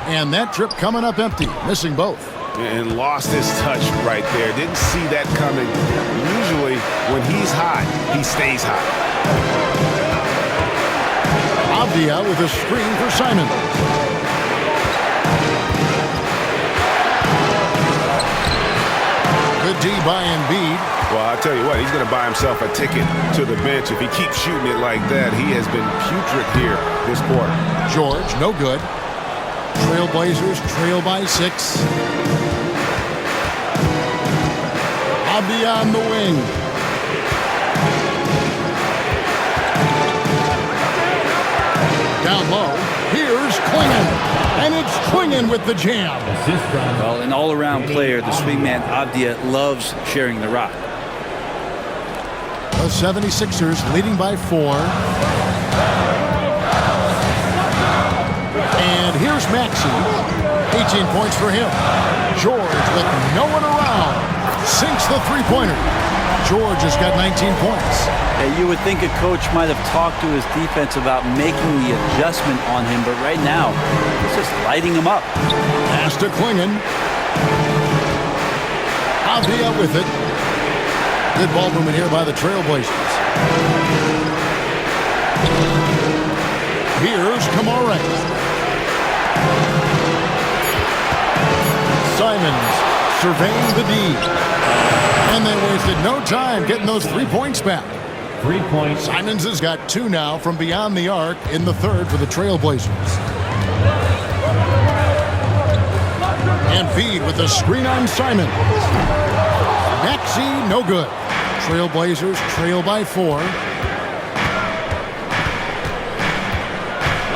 And that trip coming up empty, missing both. And lost his touch right there. Didn't see that coming. Usually, when he's hot, he stays hot. Avdia with a screen for Simon. Good D by Embiid. Well, I'll tell you what, he's going to buy himself a ticket to the bench. If he keeps shooting it like that, he has been putrid here this quarter. George, no good. Trailblazers trail by 6. Avdia on the wing. Down low. Here's Klingen. And it's Klingen with the jam. Well, an all-around player, the swingman Avdia loves sharing the rock. The 76ers leading by 4. And here's Maxey. 18 points for him. George with no one around. sinks the three-pointer. George has got 19 points. You would think a coach might have talked to his defense about making the adjustment on him, but right now, he's just lighting him up. Pass to Klingon. Avdia with it. Good ball movement here by the Trailblazers. Here's Kamara. Simons surveying the D. And they wasted no time getting those 3 points back. 3 points. Simons has got 2 now from beyond the arc in the third for the Trailblazers. And feed with the screen on Simons. Maxey, no good. Trailblazers trail by 4.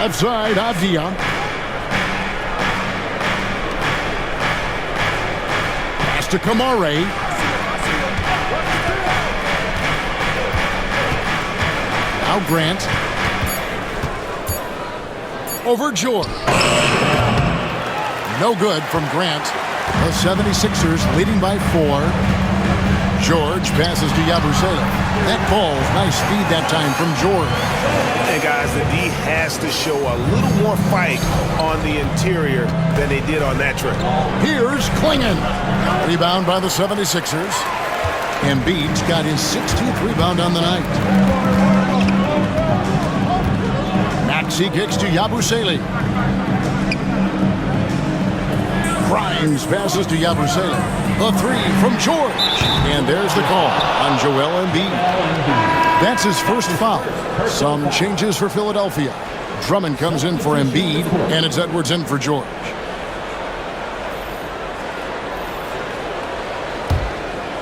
Left side, Avdia. Pass to Kamara. Now Grant. Over George. No good from Grant. The 76ers leading by 4. George passes to Yabusele. That ball's nice feed that time from George. And guys, the D has to show a little more fight on the interior than they did on that trip. Here's Klingon. Rebound by the 76ers. Embiid's got his 16th rebound on the night. Maxey kicks to Yabusele. Grimes passes to Yabusele. A 3 from George. And there's the call on Joel Embiid. That's his first foul. Some changes for Philadelphia. Drummond comes in for Embiid, and it's Edwards in for George.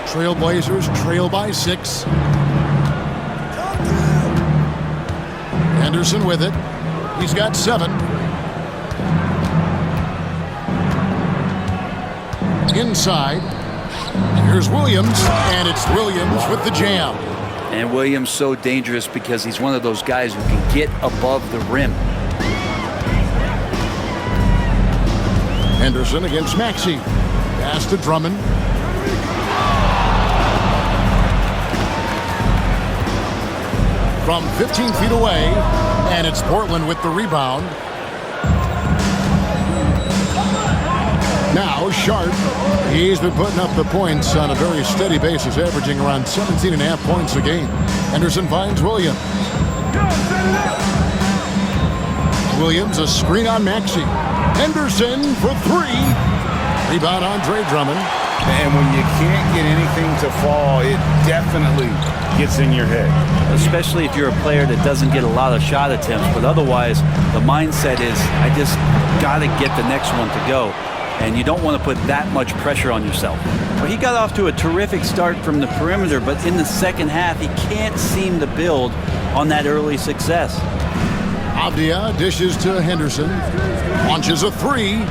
Trailblazers trail by 6. Henderson with it. He's got 7. Inside. Here's Williams, and it's Williams with the jam. And Williams so dangerous because he's one of those guys who can get above the rim. Henderson against Maxey. Pass to Drummond. From 15 feet away, and it's Portland with the rebound. Now Sharp. He's been putting up the points on a very steady basis, averaging around 17.5 points a game. Henderson finds Williams. Williams, a screen on Maxey. Henderson for 3. Rebound Andre Drummond. And when you can't get anything to fall, it definitely gets in your head. Especially if you're a player that doesn't get a lot of shot attempts. But otherwise, the mindset is, I just got to get the next one to go. And you don't want to put that much pressure on yourself. Well, he got off to a terrific start from the perimeter, but in the second half, he can't seem to build on that early success. Avdia dishes to Henderson. Launches a 3.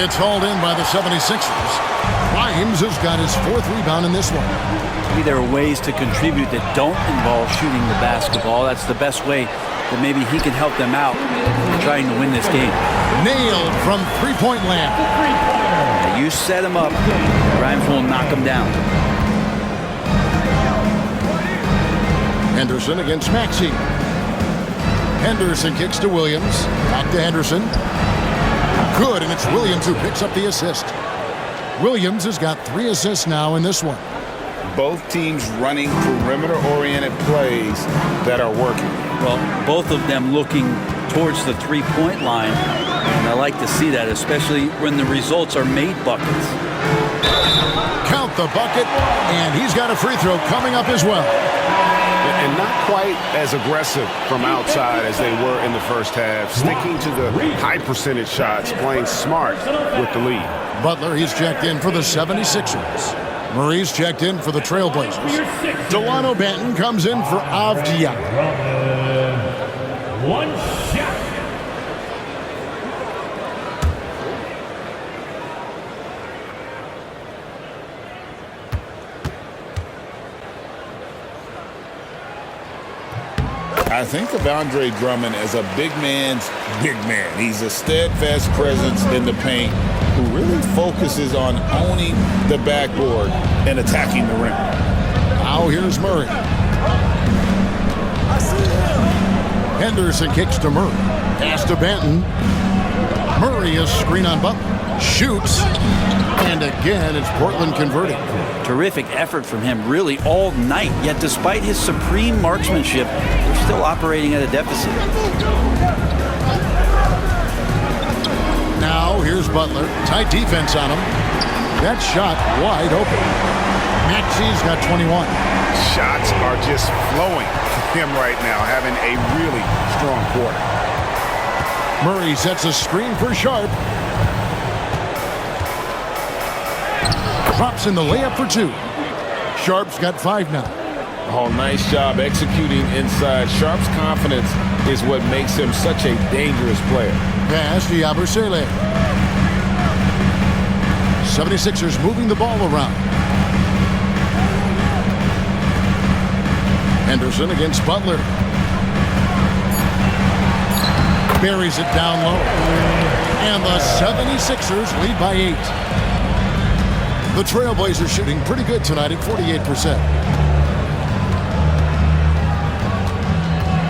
It's hauled in by the 76ers. Grimes has got his 4th rebound in this one. Maybe there are ways to contribute that don't involve shooting the basketball. That's the best way that maybe he can help them out in trying to win this game. Nailed from three-point land. Now you set him up, Grimes will knock him down. Henderson against Maxey. Henderson kicks to Williams. Back to Henderson. Good, and it's Williams who picks up the assist. Williams has got 3 assists now in this one. Both teams running perimeter-oriented plays that are working. Well, both of them looking towards the three-point line, and I like to see that, especially when the results are made buckets. Count the bucket, and he's got a free throw coming up as well. And not quite as aggressive from outside as they were in the first half, sticking to the high percentage shots, playing smart with the lead. Butler, he's checked in for the 76ers. Murray's checked in for the Trailblazers. Delano Banton comes in for Avdia. One shot. I think of Andre Drummond as a big man's big man. He's a steadfast presence in the paint who really focuses on owning the backboard and attacking the rim. Now here's Murray. Henderson kicks to Murray. Pass to Benton. Murray is screen on Butler. Shoots. And again, it's Portland converting. Terrific effort from him really all night. Yet despite his supreme marksmanship, they're still operating at a deficit. Now here's Butler. Tight defense on him. That shot wide open. Maxi's got 21. Shots are just flowing for him right now, having a really strong quarter. Murray sets a screen for Sharp. Drops in the layup for 2. Sharp's got 5 now. Oh, nice job executing inside. Sharp's confidence is what makes him such a dangerous player. Pass to Yabusele. 76ers moving the ball around. Henderson against Butler. Buries it down low. And the 76ers lead by 8. The Trailblazers shooting pretty good tonight at 48%.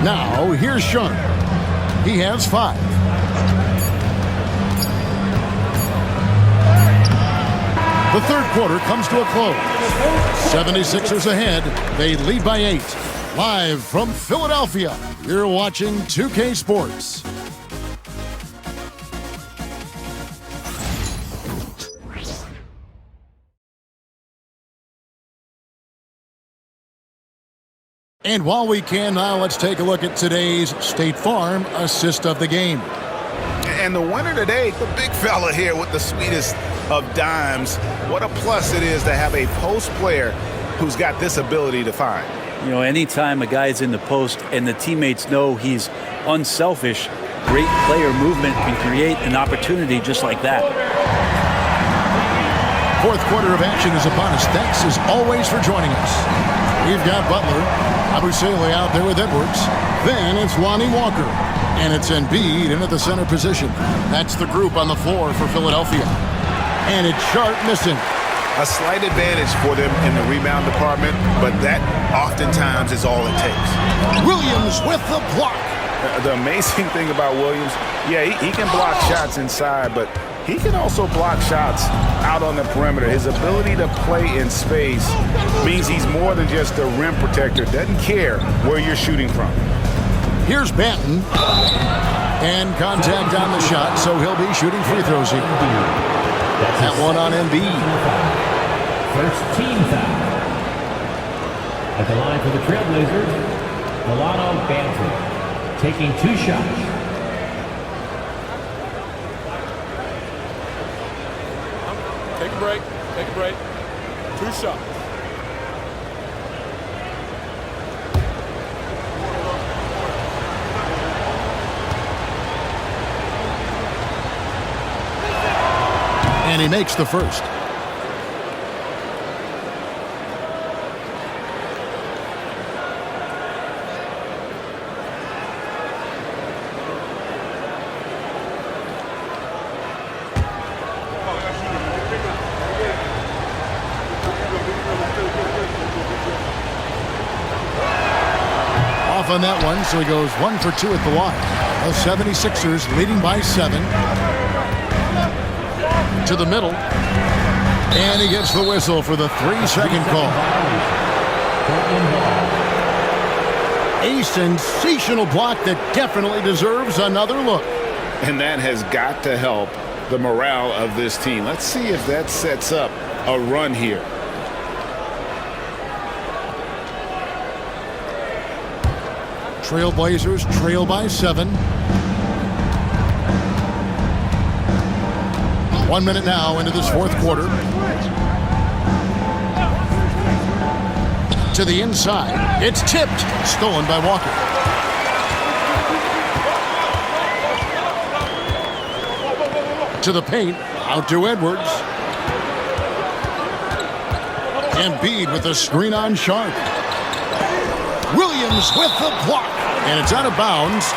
Now, here's Sean. He has 5. The third quarter comes to a close. 76ers ahead. They lead by 8. Live from Philadelphia, you're watching 2K Sports. And while we can now, let's take a look at today's State Farm assist of the game. And the winner today, the big fella here with the sweetest of dimes. What a plus it is to have a post player who's got this ability to find. You know, anytime a guy is in the post and the teammates know he's unselfish, great player movement can create an opportunity just like that. Fourth quarter of action is upon us. Thanks as always for joining us. We've got Butler, Abusele out there with Edwards. Then it's Lonnie Walker. And it's Embiid into the center position. That's the group on the floor for Philadelphia. And it's Sharp missing. A slight advantage for them in the rebound department, but that oftentimes is all it takes. Williams with the block. The amazing thing about Williams, yeah, he can block shots inside, but he can also block shots out on the perimeter. His ability to play in space means he's more than just a rim protector. Doesn't care where you're shooting from. Here's Banton. And contact on the shot, so he'll be shooting free throws here. That one on Embiid. First team foul. At the line for the Trailblazers, Delano Banton, taking 2 shots. Take a break. Take a break. 2 shots. And he makes the first. Off on that one, so he goes 1 for 2 at the line. The 76ers leading by 7. To the middle, and he gets the whistle for the 3-second call. A sensational block that definitely deserves another look. And that has got to help the morale of this team. Let's see if that sets up a run here. Trailblazers trail by 7. 1 minute now into this fourth quarter. To the inside. It's tipped. Stolen by Walker. To the paint. Out to Edwards. Embiid with a screen on Sharp. Williams with the block. And it's out of bounds.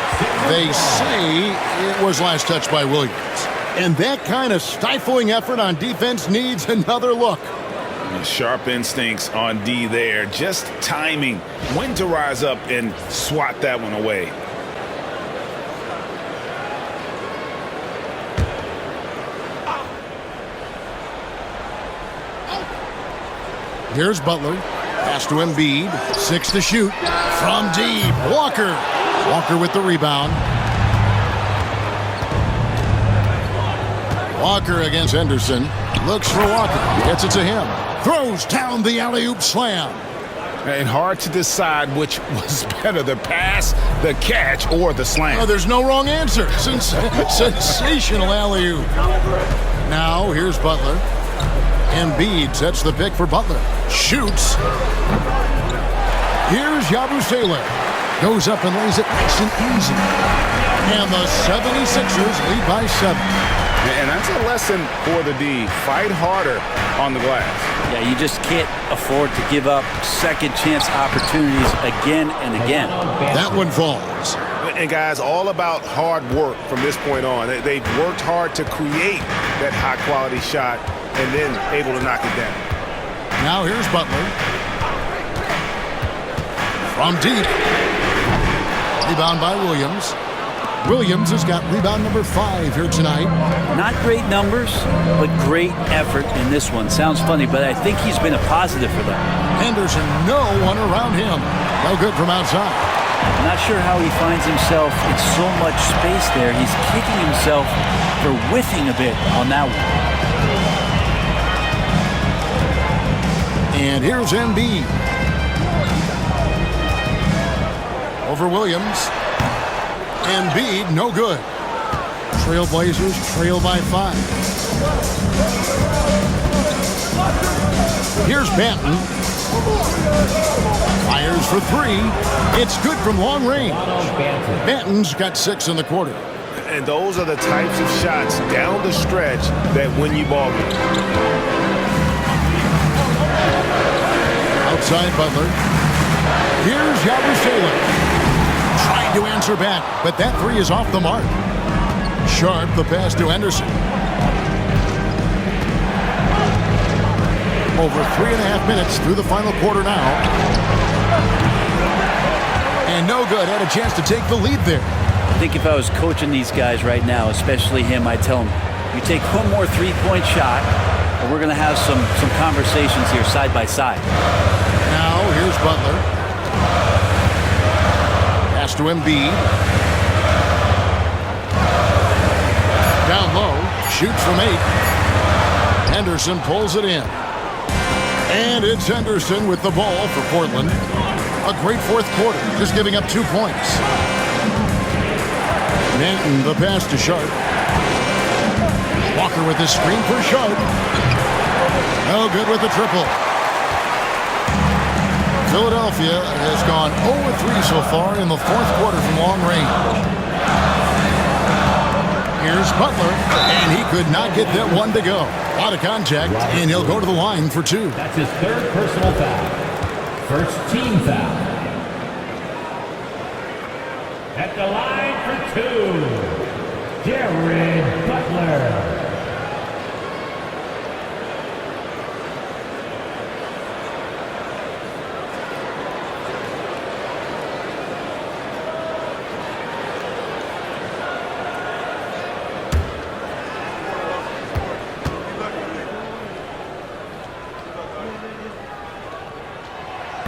They say it was last touched by Williams. And that kind of stifling effort on defense needs another look. Sharp instincts on D there. Just timing when to rise up and swat that one away. Here's Butler. Pass to Embiid. 6 to shoot. From deep. Walker. Walker with the rebound. Walker against Henderson. Looks for Walker. Gets it to him. Throws down the alley-oop slam. And hard to decide which was better, the pass, the catch, or the slam. Oh, there's no wrong answer. Sensational alley-oop. Now, here's Butler. Embiid sets the pick for Butler. Shoots. Here's Yabusele. Goes up and lays it nice and easy. And the 76ers lead by 7. And that's a lesson for the D. Fight harder on the glass. Yeah, you just can't afford to give up second chance opportunities again and again. That one falls. And guys, all about hard work from this point on. They've worked hard to create that high-quality shot and then able to knock it down. Now here's Butler. From deep. Rebound by Williams. Williams has got rebound number 5 here tonight. Not great numbers, but great effort in this one. Sounds funny, but I think he's been a positive for them. Henderson, no one around him. No good from outside. I'm not sure how he finds himself in so much space there. He's kicking himself for whiffing a bit on that one. And here's Embiid. Over Williams. Embiid, no good. Trailblazers trail by 5. Here's Banton. Fires for 3. It's good from long range. Banton's got 6 in the quarter. And those are the types of shots down the stretch that win you ball games. Outside Butler. Here's Yabusele. Trying to answer back, but that 3 is off the mark. Sharp, the pass to Henderson. Over 3.5 minutes through the final quarter now. And no good. Had a chance to take the lead there. I think if I was coaching these guys right now, especially him, I'd tell him, you take one more three-point shot, and we're going to have some conversations here side by side. Now, here's Butler. Pass to Embiid. Down low. Shoots from 8. Henderson pulls it in. And it's Henderson with the ball for Portland. A great fourth quarter, just giving up 2 points. Manton, the pass to Sharp. Walker with the screen for Sharp. No good with the triple. Philadelphia has gone 0-3 so far in the fourth quarter from long range. Here's Butler, and he could not get that one to go. Out of contact, and he'll go to the line for 2. That's his 3rd personal foul. First team foul. At the line for 2, Jared Butler.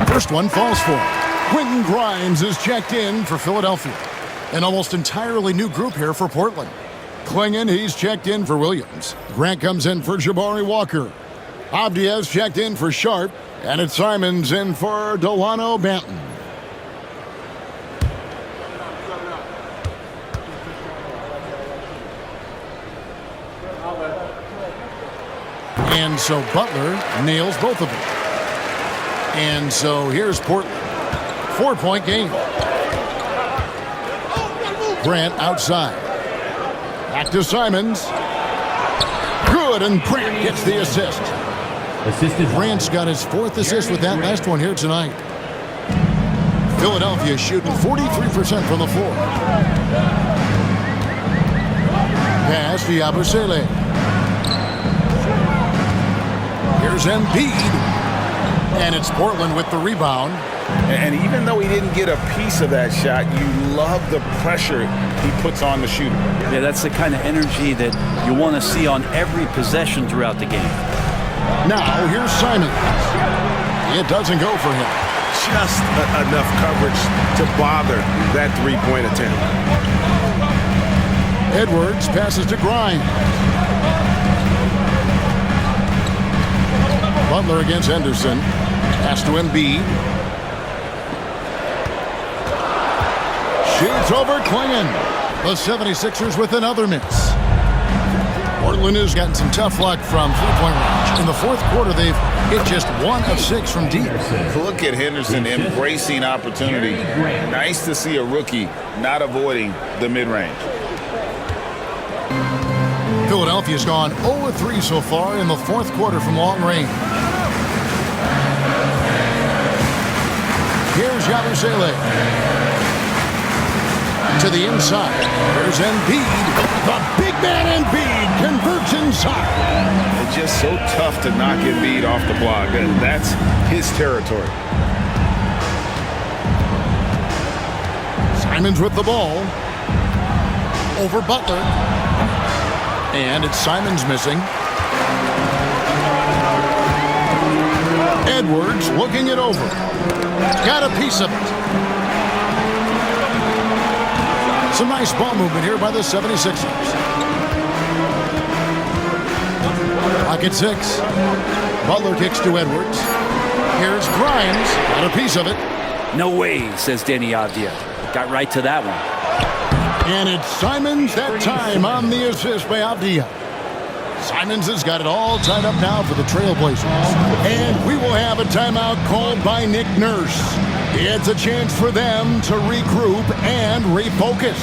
First one falls for him. Quentin Grimes is checked in for Philadelphia. An almost entirely new group here for Portland. Klingon, he's checked in for Williams. Grant comes in for Jabari Walker. Abdias checked in for Sharp. And it's Simons in for Delano Banton. And so Butler nails both of them. And so here's Portland. 4-point game. Grant outside. Back to Simons. Good, and Grant gets the assist. Grant's got his 4th assist with that last one here tonight. Philadelphia shooting 43% from the floor. pass to Yabusele. Here's Embiid. And it's Portland with the rebound. And even though he didn't get a piece of that shot, you love the pressure he puts on the shooter. Yeah, that's the kind of energy that you want to see on every possession throughout the game. Now, here's Simon. It doesn't go for him. Just enough coverage to bother that three-point attempt. Edwards passes to Grimes. Butler against Henderson. Pass to Embiid. Shoots over Klingon. The 76ers with another miss. Portland has gotten some tough luck from three-point range. In the fourth quarter, they've hit just 1 of 6 from deep. Look at Henderson embracing opportunity. Nice to see a rookie not avoiding the mid-range. Philadelphia's gone 0-3 so far in the fourth quarter from long range. Here's Yabusele. To the inside. There's Embiid. The big man Embiid converts inside. It's just so tough to knock Embiid off the block. That's his territory. Simons with the ball. Over Butler. And it's Simons missing. Edwards looking it over. Got a piece of it. Some nice ball movement here by the 76ers. Clock at 6. Butler kicks to Edwards. Here's Grimes. Got a piece of it. No way, says Danny Avdia. Got right to that one. And it's Simons that time on the assist by Avdia. Simons has got it all tied up now for the Trailblazers. And we will have a timeout called by Nick Nurse. It's a chance for them to regroup and refocus.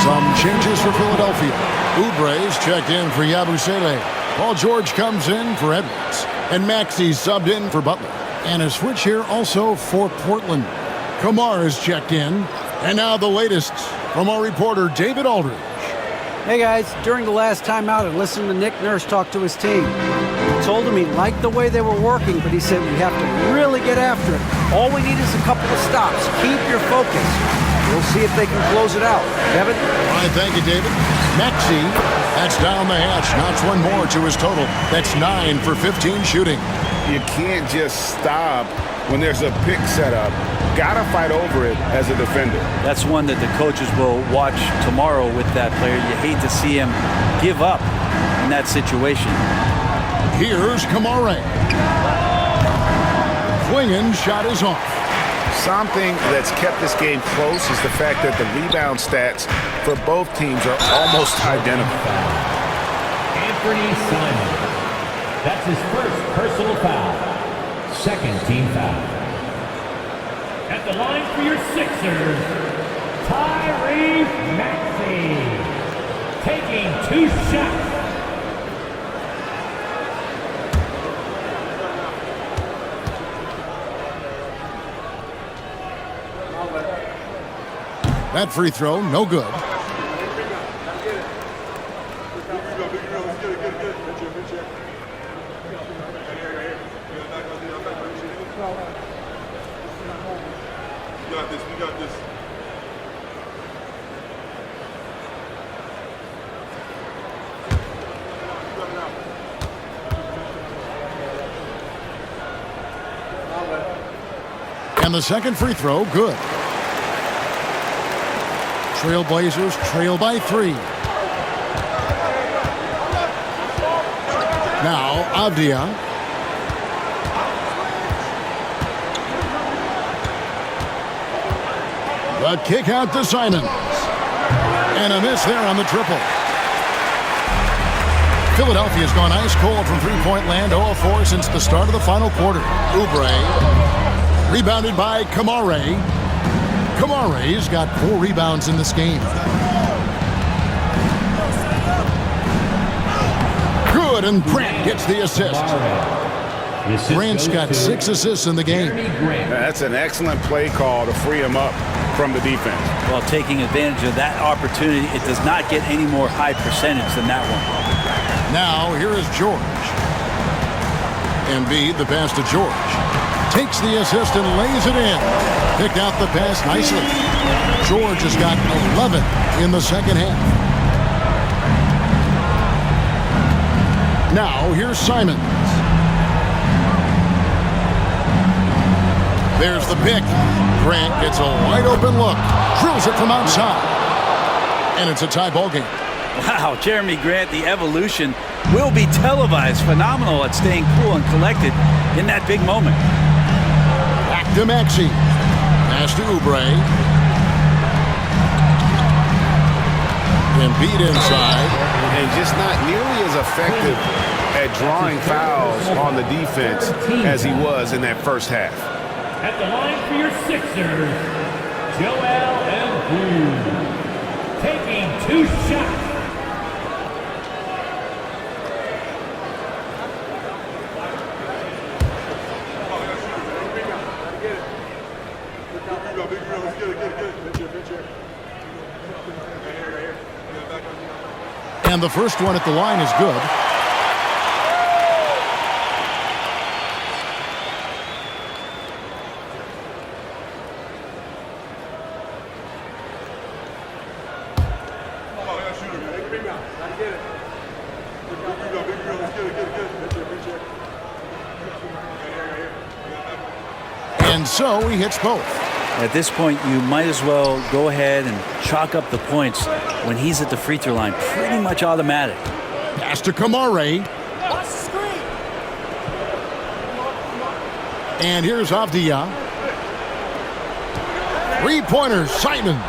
Some changes for Philadelphia. Oubre's checked in for Yabusele. Paul George comes in for Edwards. And Maxi's subbed in for Butler. And a switch here also for Portland. Kamar is checked in. And now the latest from our reporter, David Aldridge. Hey guys, during the last timeout, I listened to Nick Nurse talk to his team. He told him he liked the way they were working, but he said we have to really get after it. All we need is a couple of stops. Keep your focus. We'll see if they can close it out. Kevin? All right, thank you, David. Maxi, that's down the hatch. Knocks one more to his total. That's 9 for 15 shooting. You can't just stop when there's a pick set up. Gotta fight over it as a defender. That's one that the coaches will watch tomorrow with that player. You hate to see him give up in that situation. Here's Kamare. Klingon shot is off. Something that's kept this game close is the fact that the rebound stats for both teams are almost identical. Anthony Simon. That's his first personal foul. Second team foul. At the line for your Sixers, Tyrese Maxey. Taking 2 shots. That free throw, no good. We got this. And the second free throw, good. Trailblazers trail by 3. Now, Avdia. The kick out to Simons. And a miss there on the triple. Philadelphia's gone ice cold from three-point land, 0-4 since the start of the final quarter. Oubre, rebounded by Kamare. Kamare's got 4 rebounds in this game. Good good, and Grant gets the assist. Grant's got 6 assists in the game. That's an excellent play call to free him up from the defense. Well, taking advantage of that opportunity, it does not get any more high percentage than that one. Now, here is George. Embiid, the pass to George. Takes the assist and lays it in. Picked out the pass nicely. George has got 11 in the second half. Now, here's Simons. There's the pick. Grant gets a wide open look. Drills it from outside. And it's a tie ball game. Wow, Jeremy Grant, the evolution will be televised. Phenomenal at staying cool and collected in that big moment. Back to Maxey. Pass to Oubre. Embiid inside. And just not nearly as effective at drawing fouls on the defense as he was in that first half. At the line for your Sixers, Joel Embiid. Taking 2 shots. And the first one at the line is good. And so he hits both. At this point, you might as well go ahead and chalk up the points when he's at the free throw line. Pretty much automatic. Pass to Kamare. And here's Avdia. Three-pointer, Simons.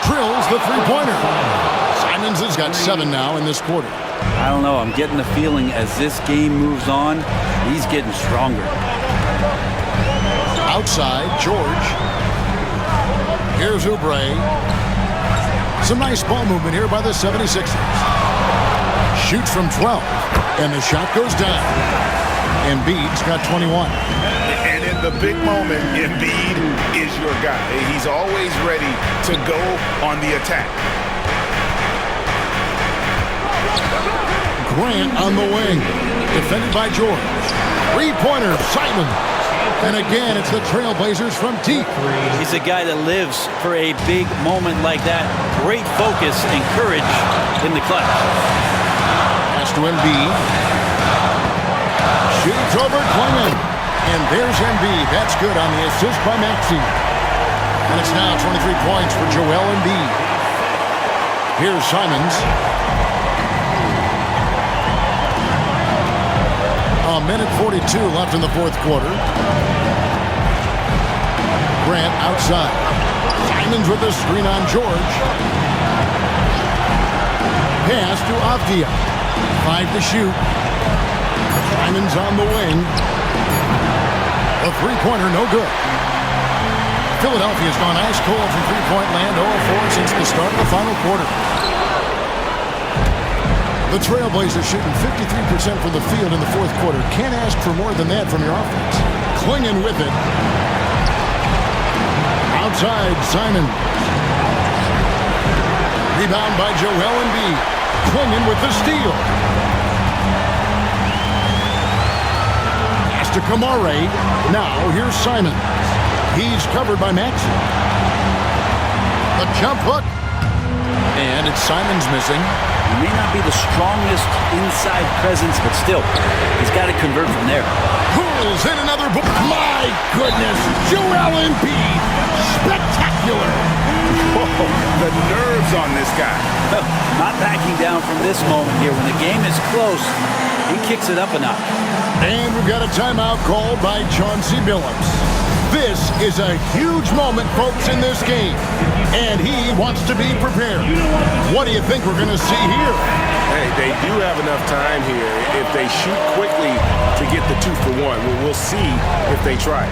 Drills the three-pointer. Simons has got 7 now in this quarter. I don't know. I'm getting the feeling as this game moves on, he's getting stronger. Outside, George. Here's Oubre. Some nice ball movement here by the 76ers. Shoots from 12, and the shot goes down. Embiid's got 21. And in the big moment, Embiid is your guy. He's always ready to go on the attack. Grant on the wing. Defended by George. Three-pointer, Simons. And again, it's the Trailblazers from deep. He's a guy that lives for a big moment like that. Great focus and courage in the clutch. Pass to Embiid. Shoots over Klingon. And there's Embiid. That's good on the assist by Maxey. And it's now 23 points for Joel Embiid. Here's Simons. A minute 42 left in the fourth quarter. Grant outside. Simons with the screen on George. Pass to Avdia. 5 to shoot. Simons on the wing. A three-pointer, no good. Philadelphia's gone ice cold from three-point land, 0-4 since the start of the final quarter. The Trailblazers shooting 53% from the field in the fourth quarter. Can't ask for more than that from your offense. Clinging with it. Outside, Simon. Rebound by Joel Embiid. Clinging with the steal. Pass to Kamare. Now, here's Simon. He's covered by Maxey. The jump hook. And it's Simons missing. He may not be the strongest inside presence, but still, he's got to convert from there. Pulls in another ball. My goodness, Joel Embiid. Spectacular. Whoa, the nerves on this guy. Not backing down from this moment here. When the game is close, he kicks it up a notch. And we've got a timeout called by Chauncey Billups. This is a huge moment, folks, in this game. And he wants to be prepared. What do you think we're going to see here? Hey, they do have enough time here if they shoot quickly to get the 2-for-1. We'll see if they try.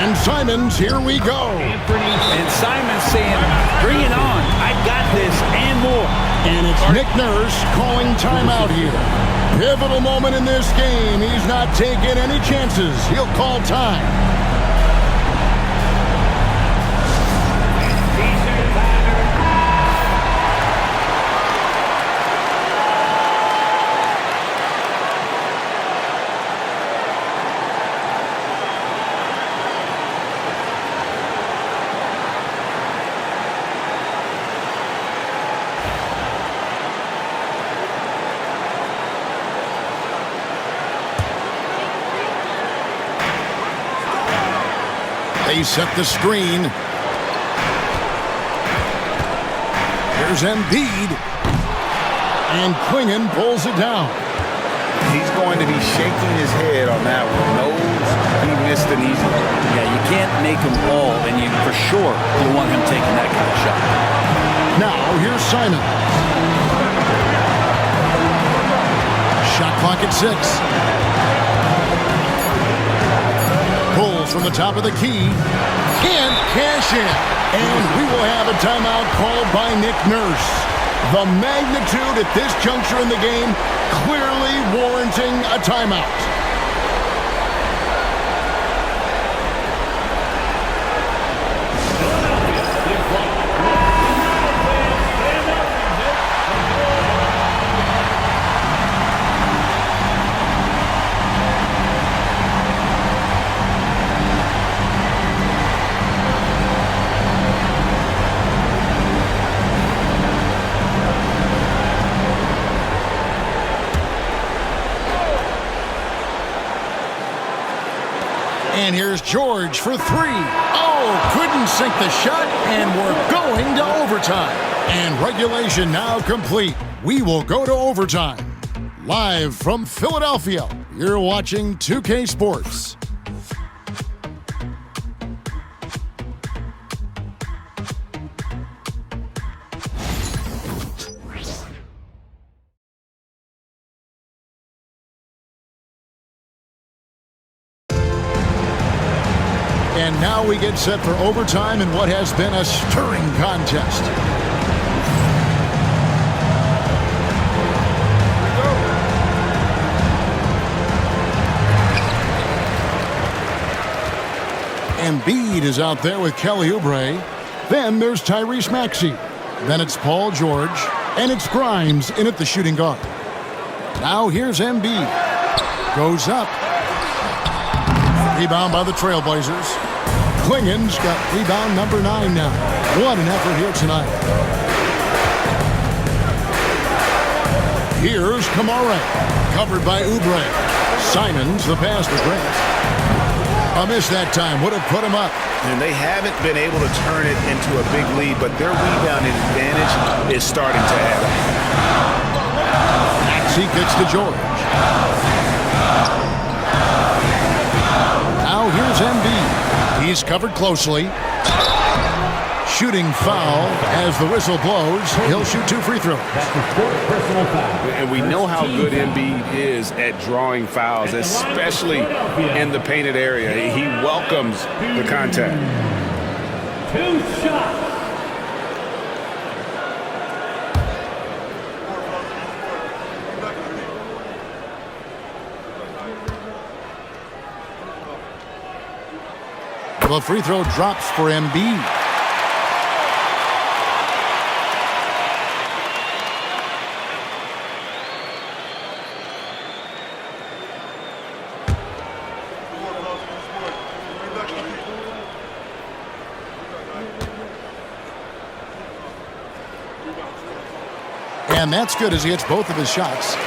And Simon Simons, here we go. And Simons saying, bring it on. I got this and more. And it's Nick Nurse calling timeout here. Pivotal moment in this game. He's not taking any chances. He'll call time. They set the screen. Here's Embiid. And Klingon pulls it down. He's going to be shaking his head on that one. Knows he missed an easy one. Yeah, you can't make them all, and you for sure you want him taking that kind of shot. Now, here's Simon. Shot clock at 6. Pulls from the top of the key. Can't cash in. And we will have a timeout called by Nick Nurse. The magnitude at this juncture in the game clearly warranting a timeout. And here's George for 3. Oh, couldn't sink the shot, and we're going to overtime. And regulation now complete. We will go to overtime. Live from Philadelphia, you're watching 2K Sports. And now we get set for overtime in what has been a stirring contest. Embiid is out there with Kelly Oubre. Then there's Tyrese Maxey. Then it's Paul George. And it's Grimes in at the shooting guard. Now here's Embiid. Goes up. Rebound by the Trailblazers. Klingon's got rebound number 9 now. What an effort here tonight. Here's Kamara. Covered by Oubre. Simons, the pass to Grant. A miss that time. Would have put him up. And they haven't been able to turn it into a big lead, but their rebounding advantage is starting to add up. Maxey gets to George. Now here's Embiid. He's covered closely. Shooting foul as the whistle blows. He'll shoot 2 free throws. And we know how good Embiid is at drawing fouls, especially in the painted area. He welcomes the contact. 2 shots. The free throw drops for Embiid. And that's good as he hits both of his shots.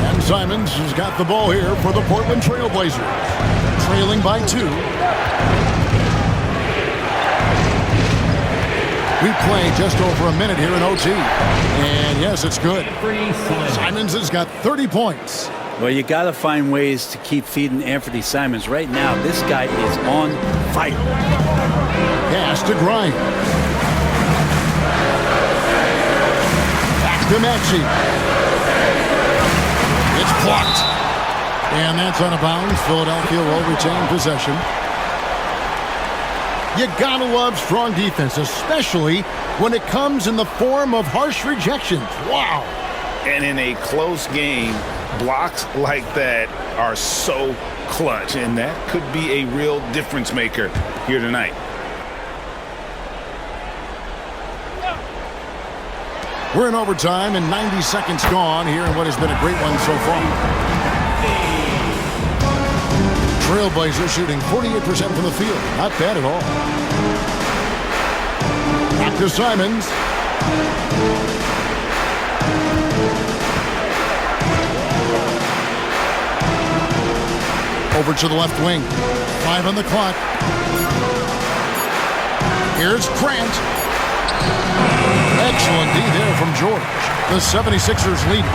And Simons has got the ball here for the Portland Trailblazers. Trailing by 2. We play just over a minute here in OT. And yes, it's good. Simons has got 30 points. Well, you got to find ways to keep feeding Anthony Simons. Right now, this guy is on fire. Pass to Grimes. Back to Maxey. It's blocked. And that's out of bounds. Philadelphia will retain possession. You gotta love strong defense, especially when it comes in the form of harsh rejections. Wow. And in a close game, blocks like that are so clutch, and that could be a real difference maker here tonight. We're in overtime and 90 seconds gone here in what has been a great one so far. Trailblazers shooting 48% from the field. Not bad at all. Back to Simons. Over to the left wing. 5 on the clock. Here's Grant. Excellent D there from George. The 76ers lead.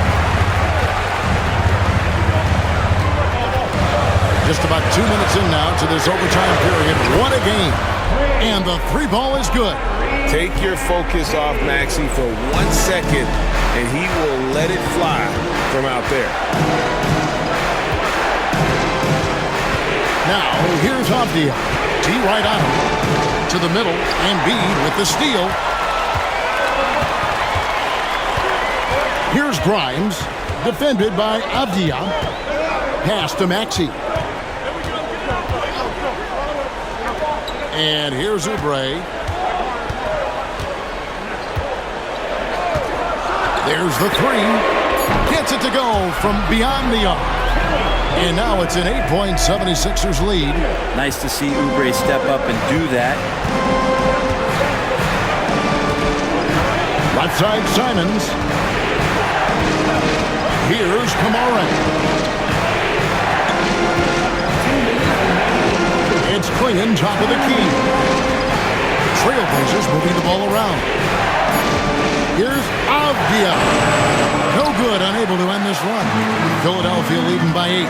Just about 2 minutes in now to this overtime period. What a game. And the 3 ball is good. Take your focus off Maxey for 1 second, and he will let it fly from out there. Now, here's Avdia. T right on him. To the middle, and Embiid with the steal. Here's Grimes, defended by Avdia. Pass to Maxey. And here's Oubre. There's the 3. Gets it to go from beyond the arc. And now it's an 8-point 76ers lead. Nice to see Oubre step up and do that. Left side Simons. Here's Kamara. It's Klingon top of the key. Trailblazers moving the ball around. Here's Avdia. No good, unable to end this run. Philadelphia leading by 8.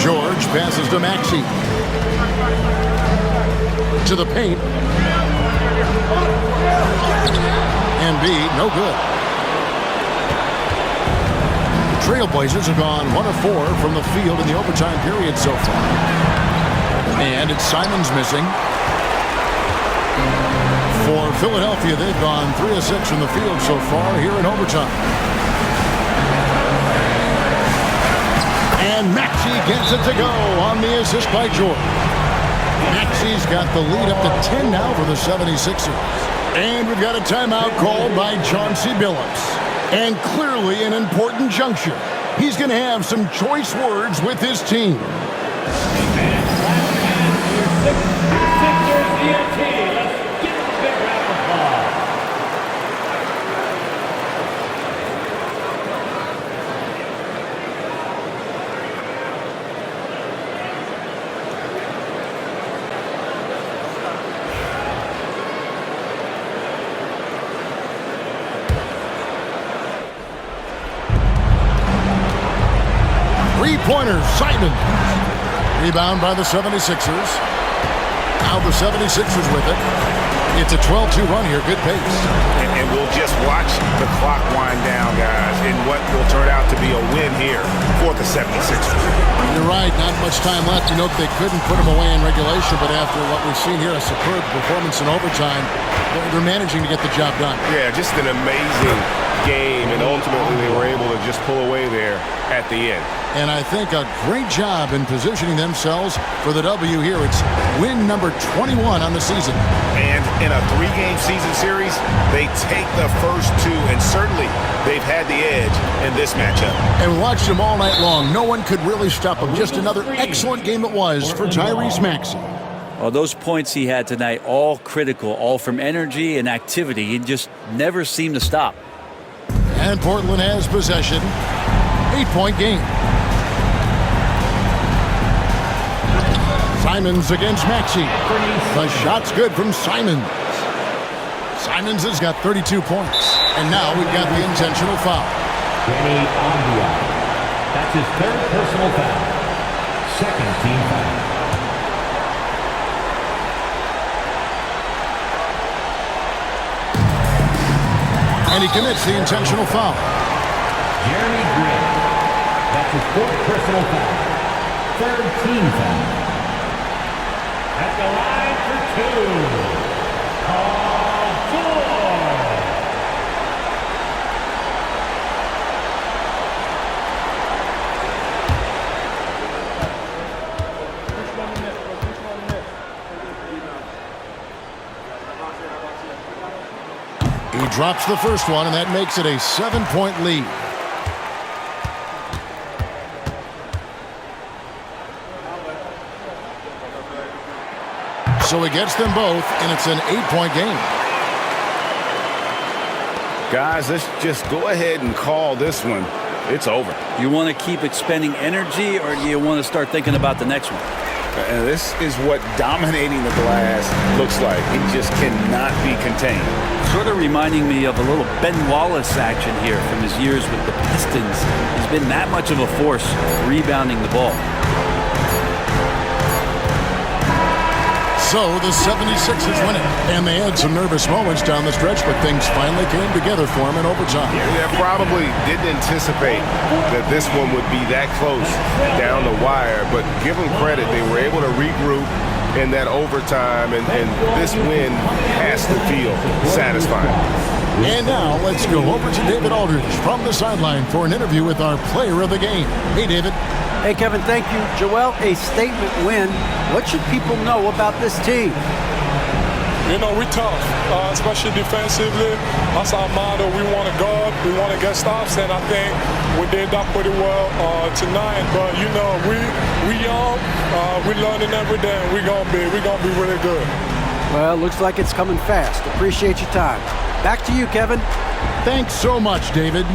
George passes to Maxey. To the paint. Embiid, no good. Trailblazers have gone 1 of 4 from the field in the overtime period so far. And it's Simons missing. For Philadelphia, they've gone 3 of 6 from the field so far here in overtime. And Maxey gets it to go on the assist by George. Maxey's got the lead up to 10 now for the 76ers. And we've got a timeout called by Chauncey Billups. And clearly an important juncture. He's going to have some choice words with his team. Three-pointer, Simons. Rebound by the 76ers. Now the 76ers with it. It's a 12-2 run here. Good pace. And we'll just watch the clock wind down, guys, in what will turn out to be a win here for the 76ers. You're right. Not much time left. You know, they couldn't put them away in regulation, but after what we've seen here, a superb performance in overtime, they're managing to get the job done. Yeah, just an amazing game, and ultimately they were able to just pull away there at the end. And I think a great job in positioning themselves for the W here. It's win number 21 on the season. And in a 3-game season series, they take the first 2, and certainly they've had the edge in this matchup. And we watched them all night long. No one could really stop them. Just another excellent game it was for Tyrese Maxey. Well, those points he had tonight, all critical, all from energy and activity. He just never seemed to stop. And Portland has possession. 8-point game. Simons against Maxey. The shot's good from Simons. Simons has got 32 points. And now we've got the intentional foul. Danny Avdia. That's his 3rd personal foul. 2nd team foul. And he commits the intentional foul. Jeremy Grant. That's his 4th personal foul. 3rd team foul. At the line for 2. Paul George. He drops the first one, and that makes it a 7-point lead. So he gets them both, and it's an 8-point game. Guys, let's just go ahead and call this one. It's over. You want to keep expending energy, or do you want to start thinking about the next one? And this is what dominating the glass looks like. He just cannot be contained. Sort of reminding me of a little Ben Wallace action here from his years with the Pistons. He's been that much of a force rebounding the ball. So the 76ers win it, and they had some nervous moments down the stretch, but things finally came together for them in overtime. They probably didn't anticipate that this one would be that close down the wire, but give them credit. They were able to regroup in that overtime, and this win has to feel satisfying. And now let's go over to David Aldridge from the sideline for an interview with our player of the game. Hey, David. Hey, Kevin, thank you. Joel, a statement win. What should people know about this team? You know, we tough, especially defensively. That's our motto. We want to guard, we want to get stops, and I think we did that pretty well tonight. But you know, we young, we learning every day. We're gonna be really good. Well, looks like it's coming fast. Appreciate your time. Back to you, Kevin. Thanks so much, David.